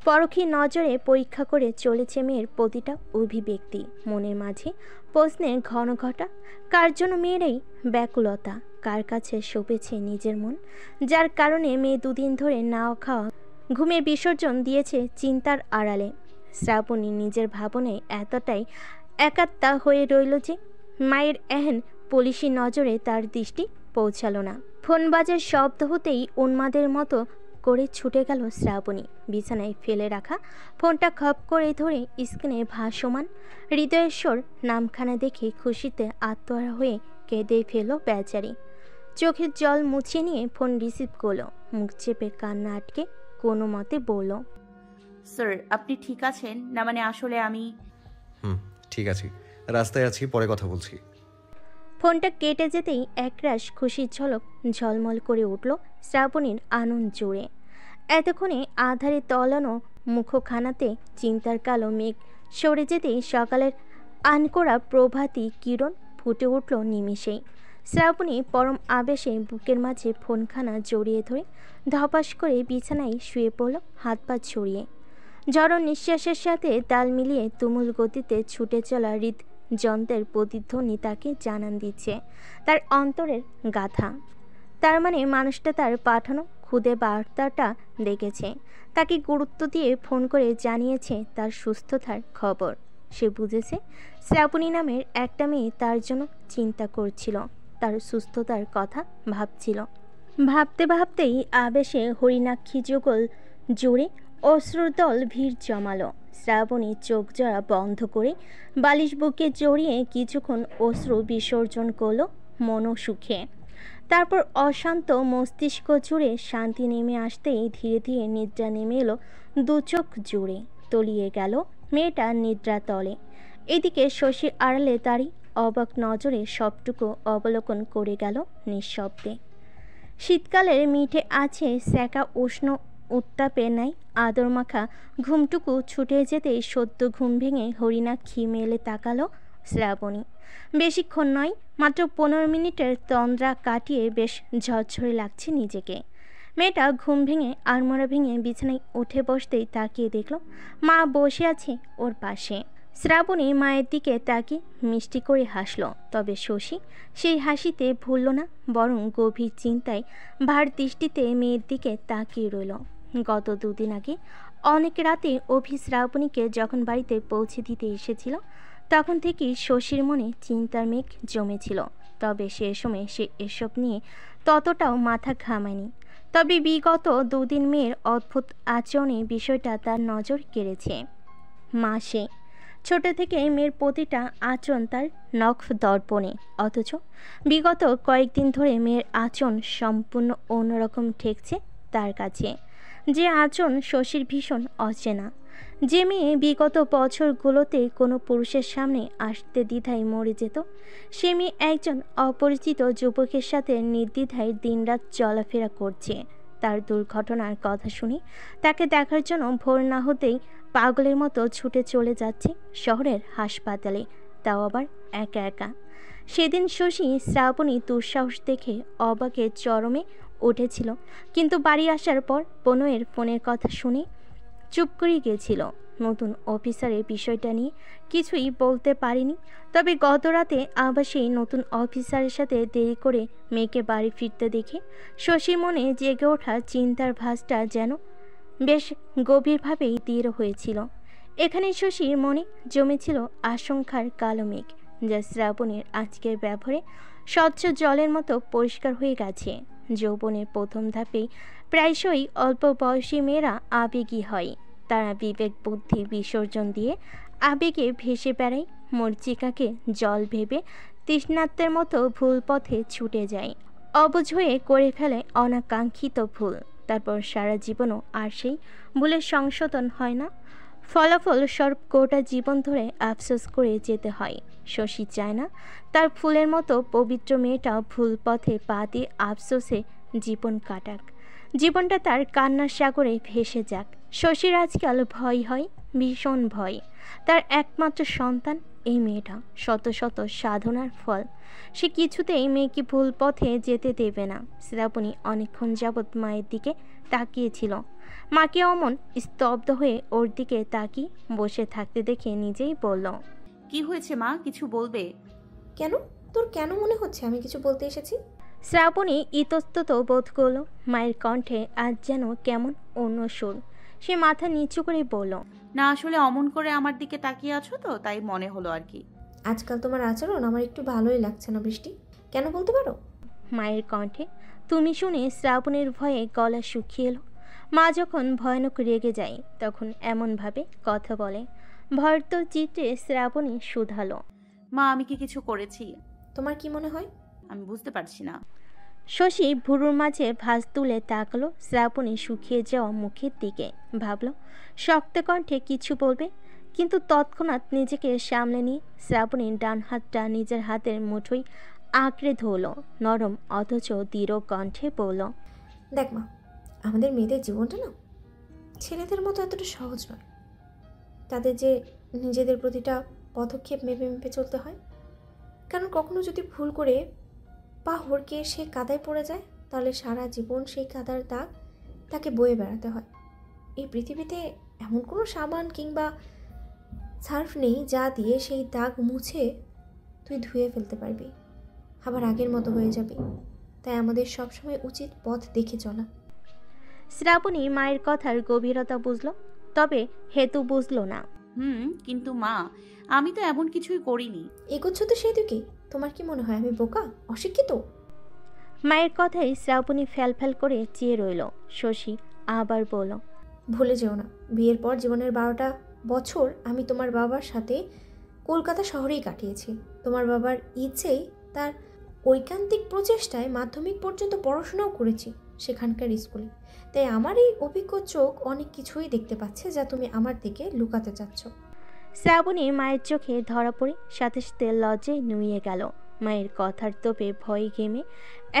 পরখী নজরে পরীক্ষা করে চলেছে মেয়ের প্রতিটা অভিব্যক্তি। মনের মাঝে প্রশ্নের ঘন ঘটা, কার জন্য মেয়ের এই ব্যাকুলতা, কার কাছে সঁপেছে নিজের মন, যার কারণে মেয়ে দুদিন ধরে না খাওয়া ঘুমে বিসর্জন দিয়েছে চিন্তার আড়ালে। শ্রাবণী নিজের ভাবনায় এতটাই একাত্তা হয়ে রইল যে মায়ের এহেন পুলিশি নজরে তার দৃষ্টি পৌঁছালো না। ফোন বাজার শব্দ হতেই উন্মাদের মতো করে ছুটে গেল শ্রাবণী। বিছানায় ফেলে রাখা ফোনটা খপ করে ধরে স্ক্রিনে ভাসমান হৃদয়েশ্বর নামখানা দেখে খুশিতে আত্মহারা হয়ে কেঁদে ফেল বেচারি। চোখের জল মুছে নিয়ে ফোন রিসিভ করলো। মুখ চেপে কান্না আটকে কোনো মতে বলল, স্যার আপনি ঠিক আছেন না? মানে আসলে আমি ঠিক আছি, রাস্তায় আছি, পরে কথা বলছি। ফোনটা কেটে যেতেই একরাশ খুশির ঝলক ঝলমল করে উঠল শ্রাবণীর আনন্দ জুড়ে। এতক্ষণে আধারে তলানো মুখখানাতে চিন্তার কালো মেঘ সরে যেতেই সকালের আনকোড়া প্রভাতী কিরণ ফুটে উঠল নিমিষেই। শ্রাবণী পরম আবেশে বুকের মাঝে ফোনখানা জড়িয়ে ধরে ধপাস করে বিছানায় শুয়ে পড়ল হাত পা ছড়িয়ে। জড় নিঃশ্বাসের সাথে তাল মিলিয়ে তুমুল গতিতে ছুটে চলা হৃদযন্ত্রের প্রতিধ্বনি তাকে জানান দিচ্ছে তার অন্তরের গাথা। তার মানে মানুষটা তার পাঠানো খুদে বার্তাটা দেখেছে, তাকে গুরুত্ব দিয়ে ফোন করে জানিয়েছে তার সুস্থতার খবর। সে বুঝেছে শ্রাবণী নামের একটা মেয়ে তার জন্য চিন্তা করছিল, তার সুস্থতার কথা ভাবছিল। ভাবতে ভাবতেই আবেশে হরিণাক্ষী যুগল জুড়ে অশ্রুদল ভিড় জমালো। শ্রাবণী চোখ জোড়া বন্ধ করে বালিশ বুকে জড়িয়ে কিছুক্ষণ অশ্রু বিসর্জন করল মনোসুখে। তারপর অশান্ত মস্তিষ্ক জুড়ে শান্তি নেমে আসতেই ধীরে ধীরে নিদ্রা নেমে এলো দু চোখ জুড়ে। তলিয়ে গেল মেয়েটা নিদ্রা তলে। এদিকে শশী আড়ালে তারই অবাক নজরে সবটুকু অবলোকন করে গেল নিঃশব্দে। শীতকালের মিঠে আছে স্যাকা উষ্ণ উত্তাপে নাই আদর মাখা ঘুমটুকু ছুটে যেতেই সদ্য ঘুম ভেঙে হরিণাক্ষী মেলে তাকালো শ্রাবণী। বেশিক্ষণ নয়, মাত্র 15 মিনিটের তন্দ্রা কাটিয়ে বেশ ঝরঝরে লাগছে নিজেকে। মেয়েটা ঘুম ভেঙে আড়মোড়া ভেঙে বিছানায় উঠে বসতেই তাকিয়ে দেখল মা বসে আছে ওর পাশে। শ্রাবণী মায়ের দিকে তাকিয়ে মিষ্টি করে হাসল। তবে শশী সেই হাসিতে ভুলল না, বরং গভীর চিন্তায় ভার দৃষ্টিতে মেয়ের দিকে তাকিয়ে রইল। গত 2 দিন আগে অনেক রাতে অভি শ্রাবণীকে যখন বাড়িতে পৌঁছে দিতে এসেছিল তখন থেকেই শশীর মনে চিন্তার মেঘ জমেছিল। তবে সে সময় সে এসব নিয়ে ততটাও মাথা ঘামায়নি। তবে বিগত 2 দিন মেয়ের অদ্ভুত আচরণে বিষয়টা তার নজর কেড়েছে। মা সে ছোট থেকে মেয়ের প্রতিটা আচরণ তার নখ দর্পণে, অথচ বিগত কয়েকদিন ধরে মেয়ের আচরণ সম্পূর্ণ অন্যরকম ঠেকছে তার কাছে। যে আচরণ শশীর ভীষণ অচেনা, যে মেয়ে বিগত বছরগুলোতে কোনো পুরুষের সামনে আসতে দ্বিধায় মরে যেত, সে মেয়ে একজন অপরিচিত যুবকের সাথে নির্দ্বিধায় দিনরাত চলাফেরা করছে। তার দুর্ঘটনার কথা শুনে তাকে দেখার জন্য ভোর না হতেই পাগলের মতো ছুটে চলে যাচ্ছে শহরের হাসপাতালে, তাও আবার একা একা। সেদিন শশী শ্রাবণী দুঃসাহস দেখে অবাকের চরমে উঠেছিল, কিন্তু বাড়ি আসার পর বনয়ের ফোনের কথা শুনে চুপ করে গেছিল। নতুন অফিসারের বিষয়টা নিয়ে কিছুই বলতে পারেনি। তবে গত রাতে আবার সেই নতুন অফিসারের সাথে দেরি করে মেয়েকে বাড়ি ফিরতে দেখে শশীর মনে জেগে ওঠা চিন্তার ভাঁজটা যেন বেশ গভীরভাবেই দৃঢ় হয়েছিল। এখানে শশীর মনে জমেছিল আশঙ্কার কালো মেঘ, যা শ্রাবণের আজকের ব্যবহারে স্বচ্ছ জলের মতো পরিষ্কার হয়ে গেছে। যৌবনের প্রথম ধাপেই প্রায়শই অল্প বয়সী মেয়েরা আবেগী হয়। তারা বিবেক বুদ্ধি বিসর্জন দিয়ে আবেগে ভেসে বেড়ায়, মরচিকাকে জল ভেবে তৃষ্ণার্তের মতো ভুল পথে ছুটে যায়, অবুঝ হয়ে করে ফেলে অনাকাঙ্ক্ষিত ভুল। তারপর সারা জীবনও আর সেই ভুলের সংশোধন হয় না। ফলাফল স্বরূপ গোটা জীবন ধরে আফসোস করে যেতে হয়। শশী চায় না তার ফুলের মতো পবিত্র মেয়েটা ভুল পথে পা দিয়ে আফসোসে জীবন কাটাক, জীবনটা তার কান্নার সাগরে ভেসে যাক। শশীর আজকাল ভয় হয়, ভীষণ ভয়। তার একমাত্র সন্তান এই মেয়েটা, শত শত সাধনার ফল। সে কিছুতেই মেয়েকে ভুল পথে যেতে দেবে না। শ্রাবণী অনেকক্ষণ যাবৎ মায়ের দিকে তাকিয়েছিল। মাকে অমন স্তব্ধ হয়ে ওর দিকে তাকিয়ে বসে থাকতে দেখে নিজেই বলল, কি হয়েছে মা, কিছু বলবে? কেন? তোর কেন মনে হচ্ছে আমি কিছু বলতে এসেছি? শ্রাবণী ইতস্তত বোধ করল। মায়ের কণ্ঠে আজ যেন কেমন অন্য সুর। সে মাথা নিচু করে বলল, না আসলে অমন করে আমার দিকে তাকিয়ে আছো তো, তাই মনে হলো আর কি। আজকাল তোমার আচরণ আমার একটু ভালোই লাগছে না বৃষ্টি, কেন বলতে পারো? মায়ের কণ্ঠে তুমি শুনে শ্রাবণের ভয়ে গলা শুকিয়ে এলো। মা যখন ভয়ানক রেগে যায় তখন এমনভাবে কথা বলে। ভয়ত চিত্রে শ্রাবণী শুধালো, মা আমি কি কিছু করেছি? তোমার কি মনে হয়? আমি বুঝতে পারছি না। শশী ভুরুর মাঝে ভাঁজ তুলে তাকলো শ্রাবণী শুকিয়ে যাওয়া মুখের দিকে। ভাবল শক্ত কণ্ঠে কিছু বলবে, কিন্তু তৎক্ষণাৎ নিজেকে সামলে নিয়ে শ্রাবণীর ডান হাতটা নিজের হাতের মুঠোয় আঁকড়ে ধরল। নরম অথচ দৃঢ় কণ্ঠে বলল, দেখ মা, আমাদের মেয়েদের জীবনটা না ছেলেদের মতো এতটা সহজ নয়। তাদের যে নিজেদের প্রতিটা পদক্ষেপ মেপে মেপে চলতে হয়। কারণ কখনো যদি ভুল করে পা হড়কে সে কাদায় পড়ে যায়, তাহলে সারা জীবন সেই কাদার দাগ তাকে বয়ে বেড়াতে হয়। এই পৃথিবীতে এমন কোনো সাবান কিংবা সার্ফ নেই যা দিয়ে সেই দাগ মুছে তুই ধুয়ে ফেলতে পারবি, আবার আগের মতো হয়ে যাবে। তাই আমাদের সবসময় উচিত পথ দেখে চলা। শ্রাবণী মায়ের কথার গভীরতা বুঝল, তবে হেতু বুঝল না। কিন্তু মা, আমি তো এমন কিছুই করিনি। এগোচ্ছ তো সেই দিকে। তোমার কি মনে হয় আমি বোকা, অশিক্ষিত? মায়ের কথাই শ্রাবণী ফ্যাল করে চেয়ে রইল। শশী আবার বলল, ভুলে যেও না, বিয়ের পর জীবনের 12টা বছর আমি তোমার বাবার সাথে কলকাতা শহরেই কাটিয়েছি। তোমার বাবার ইচ্ছেই, তার ঐকান্তিক প্রচেষ্টায় মাধ্যমিক পর্যন্ত পড়াশোনাও করেছি সেখানকার স্কুলে। তাই আমার এই অভিজ্ঞ চোখ অনেক কিছুই দেখতে পাচ্ছে যা তুমি আমার দিকে লুকাতে চাচ্ছ। শ্রাবণী মায়ের চোখে ধরা পড়ে সাথে সাথে লজ্জায় নুয়ে গেল। মায়ের কথার তোপে ভয় ঘেমে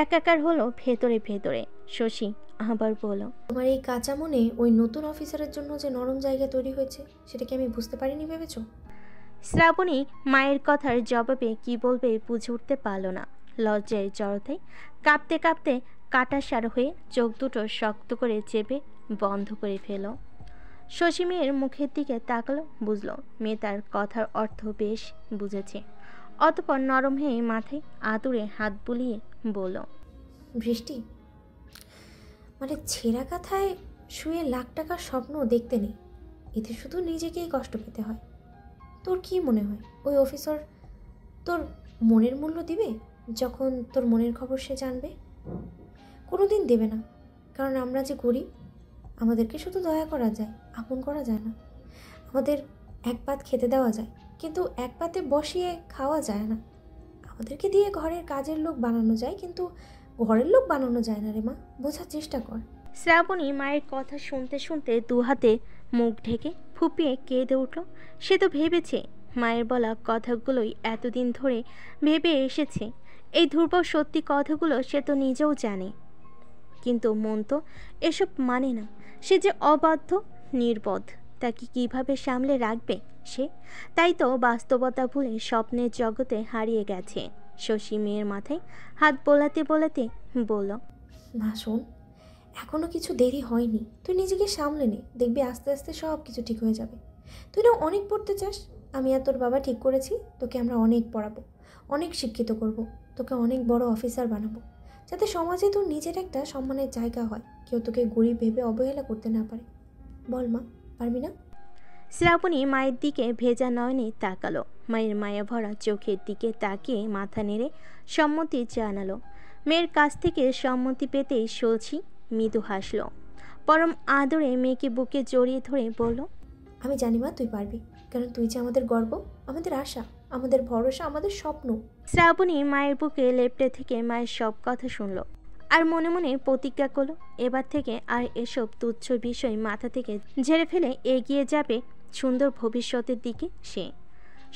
একাকার হলো ভেতরে ভেতরে। শশী আবার বলল, তোমার এই কাঁচা মনে ওই নতুন অফিসারের জন্য যে নরম জায়গা তৈরি হয়েছে সেটা কি আমি বুঝতে পারিনি ভেবেছ? শ্রাবণী মায়ের কথার জবাবে কি বলবে বুঝে উঠতে পারল না। লজ্জায় জড়তায় কাঁপতে কাঁপতে কাটাসার হয়ে চোখ দুটো শক্ত করে চেপে বন্ধ করে ফেল। শশী মেয়ের মুখের দিকে তাকালো, বুঝল মেয়ে তার কথার অর্থ বেশ বুঝেছে। অতঃপর নরম হয়ে মাথায় আতুরে হাত বুলিয়ে বলল, বৃষ্টি, মানে ছেঁড়া কাঁথায় শুয়ে লাখ টাকার স্বপ্ন দেখতে নেই, এতে শুধু নিজেকেই কষ্ট পেতে হয়। তোর কি মনে হয় ওই অফিসার তোর মনের মূল্য দিবে যখন তোর মনের খবর সে জানবে? কোনো দিন দেবে না, কারণ আমরা যে গরিব, আমাদেরকে শুধু দয়া করা যায়, আপন করা যায় না। আমাদের এক পাত খেতে দেওয়া যায়, কিন্তু এক পাতে বসিয়ে খাওয়া যায় না। আমাদেরকে দিয়ে ঘরের কাজের লোক বানানো যায়, কিন্তু ঘরের লোক বানানো যায় না রে মা, বোঝার চেষ্টা কর। শ্রাবণী মায়ের কথা শুনতে শুনতে দুহাতে মুখ ঢেকে ফুপিয়ে কেঁদে উঠল। সে তো ভেবেছে মায়ের বলা কথাগুলোই এতদিন ধরে ভেবে এসেছে। এই ধ্রুব সত্যি কথাগুলো সে তো নিজেও জানে, কিন্তু মন তো এসব মানে না। সে যে অবাধ্য, নির্বোধ, তাকে কিভাবে সামলে রাখবে সে? তাই তো বাস্তবতা ভুলে স্বপ্নের জগতে হারিয়ে গেছে। শশী মেয়ের মাথায় হাত বোলাতে বোলাতে বলল, মা শোন, এখনও কিছু দেরি হয়নি, তুই নিজেকে সামলে নে, দেখবি আস্তে আস্তে সব কিছু ঠিক হয়ে যাবে। তুই না অনেক পড়তে চাস, আমি আর তোর বাবা ঠিক করেছি তোকে আমরা অনেক পড়াবো, অনেক শিক্ষিত করব, তোকে অনেক বড় অফিসার বানাবো, যাতে সমাজে তোর নিজের একটা সম্মানের জায়গা হয়, কেউ তোকে গরিব ভেবে অবহেলা করতে না পারে। বল মা, পারবি না? শ্রাবণী মায়ের দিকে ভেজা নয়নে তাকালো। মায়ের মায়া ভরা চোখের দিকে তাকিয়ে মাথা নেড়ে সম্মতি জানালো। মেয়ের কাছ থেকে সম্মতি পেতেই সলছি মৃদু হাসল। পরম আদরে মেয়েকে বুকে জড়িয়ে ধরে বলল, আমি জানি মা তুই পারবি, কারণ তুই যে আমাদের গর্ব, আমাদের আশা, আমাদের ভরসা, আমাদের স্বপ্ন। শ্রাবণী মায়ের বুকে লেপ্টে থেকে মায়ের সব কথা শুনল আর মনে মনে প্রতিজ্ঞা করলো এবার থেকে আর এসব তুচ্ছ বিষয় মাথা থেকে ঝেড়ে ফেলে এগিয়ে যাবে সুন্দর ভবিষ্যতের দিকে সে।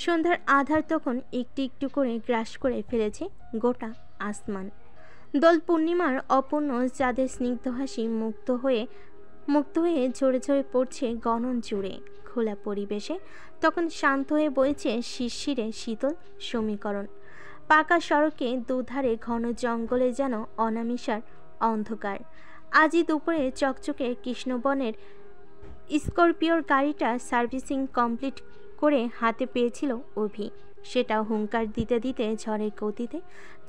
সন্ধ্যার আধার তখন একটু একটু করে গ্রাস করে ফেলেছে গোটা আসমান। দোল পূর্ণিমার অপূর্ণ চাঁদের স্নিগ্ধ হাসি মুক্ত হয়ে ঝরে ঝরে পড়ছে গগন জুড়ে। খোলা পরিবেশে তখন শান্ত হয়ে বইছে শিশিরে শীতল সমীকরণ। পাকা সড়কে দুধারে ঘন জঙ্গলে যেন অনামিষার অন্ধকার। আজই দুপুরে চকচকে কৃষ্ণবনের স্করপিওর গাড়িটা সার্ভিসিং কমপ্লিট করে হাতে পেয়েছিল অভি। সেটা হুঙ্কার দিতে দিতে ঝড়ের গতিতে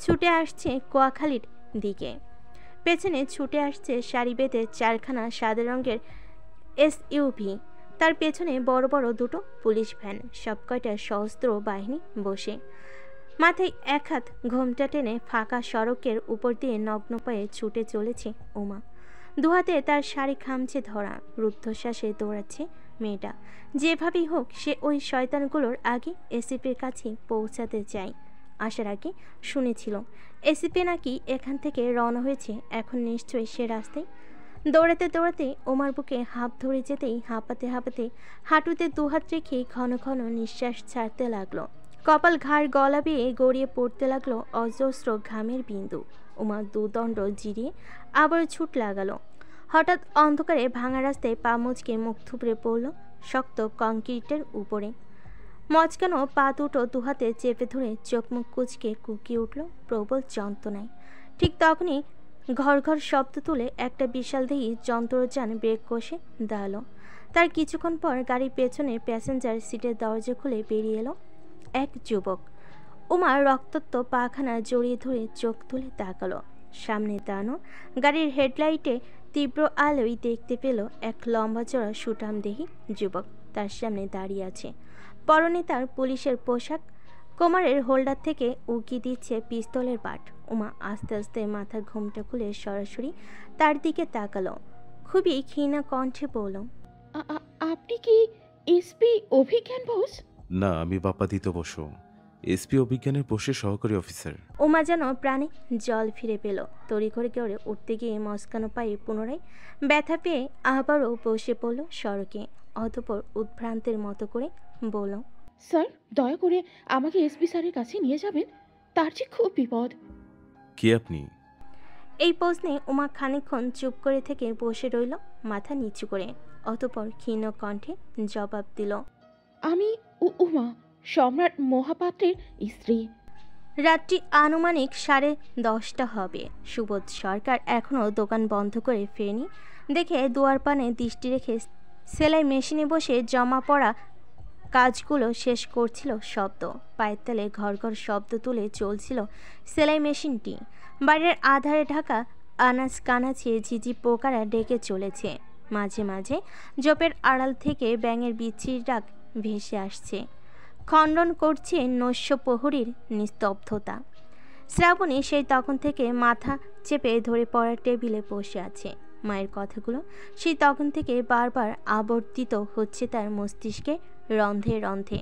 ছুটে আসছে কোয়াখালীর দিকে। পেছনে ছুটে আসছে সারি বেঁধে চারখানা সাদা রঙের এসইউভি, তার পেছনে বড় বড় দুটো পুলিশ ভ্যান, সবকয়টা সশস্ত্র বাহিনী বসে। মাথায় এক হাত ঘোমটা টেনে ফাঁকা সড়কের উপর দিয়ে নগ্ন পায়ে ছুটে চলেছে উমা। দুহাতে তার শাড়ি খামচে ধরা, রুদ্ধশ্বাসে দৌড়াচ্ছে মেয়েটা। যেভাবেই হোক সে ওই শয়তানগুলোর আগে এসিপির কাছে পৌঁছাতে চায়। আসার আগে শুনেছিল এসিপি নাকি এখান থেকে রওনা হয়েছে, এখন নিশ্চয়ই সে রাস্তায়। দৌড়াতে দৌড়াতে ওমার বুকে হাঁপ ধরে যেতেই হাঁপাতে হাঁপাতে হাঁটুতে দুহাত রেখে ঘন ঘন নিঃশ্বাস ছাড়তে লাগলো। কপাল ঘাড় গলা বেয়ে গড়িয়ে পড়তে লাগলো অজস্র ঘামের বিন্দু। উমা দুদণ্ড জিরিয়ে আবার ছুট লাগালো। হঠাৎ অন্ধকারে ভাঙা রাস্তায় পা মুচকে মুখ থুবড়ে পড়ল শক্ত কংক্রিটের উপরে। মচকানো পা দুটো দুহাতে চেপে ধরে চোখ মুখ কুচকে কুকিয়ে উঠল প্রবল যন্ত্রণায়। ঠিক তখনই ঘর ঘর শব্দ তুলে একটা বিশালদেহী যন্ত্রযান ব্রেক কষে দাঁড়ালো। তার কিছুক্ষণ পর গাড়ির পেছনে প্যাসেঞ্জার সিটের দরজা খুলে বেরিয়ে এলো এক যুবক। উমার রক্তাক্ত পাখানা জড়িয়ে ধরে চোখ তুলে তাকালো। সামনে দাঁড়ানো গাড়ির হেডলাইটে তীব্র আলোয় দেখতে পেল এক লম্বা চড়া সুঠামদেহী যুবক তার সামনে দাঁড়িয়ে আছে। পরনে তার পুলিশের পোশাক, কোমরের হোল্ডার থেকে উকি দিচ্ছে পিস্তলের বাট। উমা আস্তে আস্তে মাথার ঘোমটা খুলে সরাসরি তার দিকে তাকালো। খুবই ক্ষীণ কণ্ঠে বলল, আপনি কি এসপি অভিজ্ঞান বোস? না, আমি বাপ্পাদিত বসু, এসপি অভিজ্ঞানের পোস্টের সহকারী অফিসার। উমা যেন প্রাণে জল ফিরে পেল। তড়িঘড়ি করে উঠতে গিয়ে মস্কানো পায়ে পুনরায় ব্যথা পেয়ে আবারও বসে পড়ল সড়কে। অতঃপর উদ্ভ্রান্তের মতো করে বলল, স্যার দয়া করে আমাকে এসপি স্যারের কাছে নিয়ে যাবেন, তার যে খুব বিপদ। কে আপনি? এই প্রশ্নে উমা খানিকক্ষণ চুপ করে থেকে বসে রইল মাথা নিচু করে। অতঃপর ক্ষীণ কণ্ঠে জবাব দিল, আমি উমা, সম্রাট মহাপাত্রের স্ত্রী। রাত্রি আনুমানিক 10:30 হবে। সুবোধ সরকার এখনও দোকান বন্ধ করে ফেরেনি দেখে দুয়ার পানে দৃষ্টি রেখে সেলাই মেশিনে বসে জমা পড়া কাজগুলো শেষ করছিল শব্দ। পায়ের তালে ঘর ঘর শব্দ তুলে চলছিল সেলাই মেশিনটি। বাইরের আধারে ঢাকা আনাজ কানাচে ঝিঝি পোকারা ডেকে চলেছে। মাঝে মাঝে জোপের আড়াল থেকে ব্যাঙের বিচ্ছির ডাক ভেসে আসছে, খণ্ডন করছে নৈশ প্রহরীর নিস্তব্ধতা। শ্রাবণী সেই তখন থেকে মাথা চেপে ধরে পড়ার টেবিলে বসে আছে। মায়ের কথাগুলো সেই তখন থেকে বারবার আবর্তিত হচ্ছে তার মস্তিষ্কে রন্ধে রন্ধে,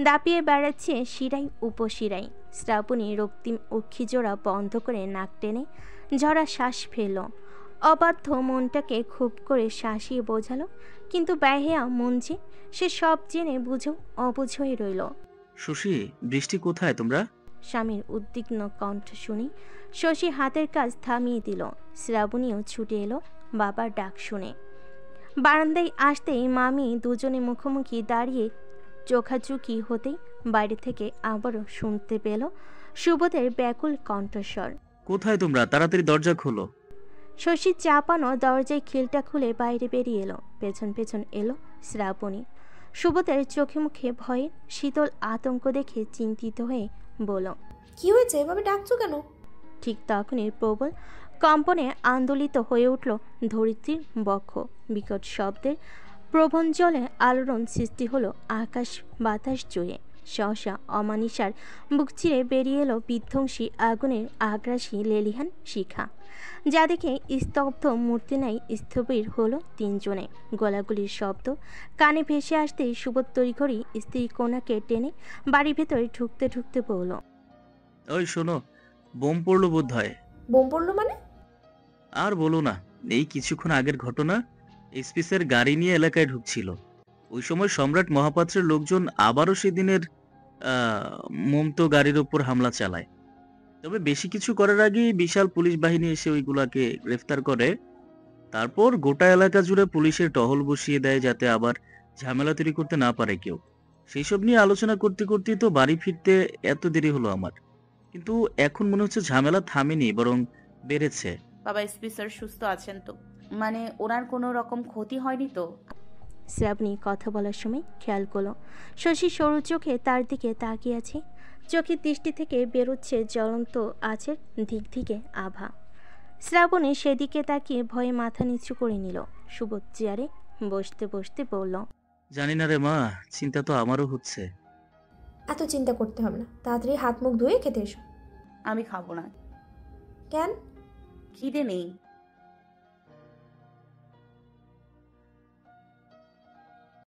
দাপিয়ে বেড়াচ্ছে শিরাই উপশিরাই। শ্রাবণী রক্তিম অক্ষিজোড়া বন্ধ করে নাক টেনে ঝরা শ্বাস ফেলল। অবাধ্য মনটাকে খুব করে শাসিয়ে বোঝালো, কিন্তু ব্যাহেয়া মন যে, সে সব জেনে বুঝেও অবুঝ হয়ে রইল। শশী, বৃষ্টি কোথায় তোমরা? স্বামীর উদ্বিগ্ন কণ্ঠ শুনি শশী হাতের কাজ থামিয়ে দিল। শ্রাবণীও ছুটে এলো বাবার ডাক শুনে। বারান্দায় আসতেই মামি দুজনে মুখোমুখি দাঁড়িয়ে চোখাচুকি হতেই বাইরে থেকে আবারও শুনতে পেল সুবোধের ব্যাকুল কণ্ঠস্বর, কোথায় তোমরা? তাড়াতাড়ি দরজা খোলো। শশী চাপানো দরজায় খিলটা খুলে বাইরে বেরিয়ে এলো। পেছন পেছন এলো শ্রাবণী। সুবোধের চোখে মুখে ভয়ের শীতল আতঙ্ক দেখে চিন্তিত হয়ে বলল, কি হয়েছে, এভাবে ডাকছো কেন? ঠিক তখনই প্রবল কম্পনে আন্দোলিত হয়ে উঠল ধরিত্রীর বক্ষ। বিকট শব্দের প্রভঞ্জলে আলোড়ন সৃষ্টি হলো আকাশ বাতাস জুড়ে। সহসা অমানিসার বুক চিরে বেরিয়ে এলো বিধ্বংসী আগুনের আগ্রাসী লেলিহান শিখা, যা দেখে স্তব্ধ মূর্তি নাই স্থবির হলো তিনজনে। গলাগুলির শব্দ কানে ভেসে আসতেই সুবোধ তড়িঘড়ি স্ত্রী কোনাকে টেনে বাড়ির ভেতরে ঢুকতে ঢুকতে বলল, ওই শোনো, বোম পড়লো বোধ হয়। বোম পড়লো মানে? আর বলো না, এই কিছুক্ষণ আগের ঘটনা। এসপি স্যার গাড়ি নিয়ে এলাকায় ঢুকছিল। ওই সময় সম্রাট মহাপাত্রের লোকজন আবারও সেদিনের মমতো গাড়ির ওপর হামলা চালায়। তবে বেশি কিছু করার আগে বিশাল পুলিশ বাহিনী এসে ওইগুলাকে গ্রেফতার করে। তারপর গোটা এলাকা জুড়ে পুলিশের টহল বসিয়ে দেয়, যাতে আবার ঝামেলা তৈরি করতে না পারে কেউ। সেই সব নিয়ে আলোচনা করতে করতেই তো বাড়ি ফিরতে এত দেরি হলো আমার। কিন্তু এখন মনে হচ্ছে ঝামেলা থামেনি, বরং বেড়েছে। বাবা, এসপি স্যার সুস্থ আছেন তো? মানে ওনার কোনো রকম ক্ষতি হয়নি তো? শ্রাবণী কথা বলার সময় খেয়াল করলো শশী সরু চোখে তার দিকে তাকিয়ে আছে। চোখের দৃষ্টি থেকে বেরোচ্ছে জ্বলন্ত আছের দিক দিকে আভা। শ্রাবণী সেদিকে তাকিয়ে ভয়ে মাথা নিচু করে নিল। সুবোধ চেয়ারে বসতে বসতে বলল, জানি না রে মা, চিন্তা তো আমারও হচ্ছে। এত চিন্তা করতে হবে না, তাড়াতাড়ি হাত মুখ ধুয়ে খেতে এসো। আমি খাবো না। কেন? খিদে নেই।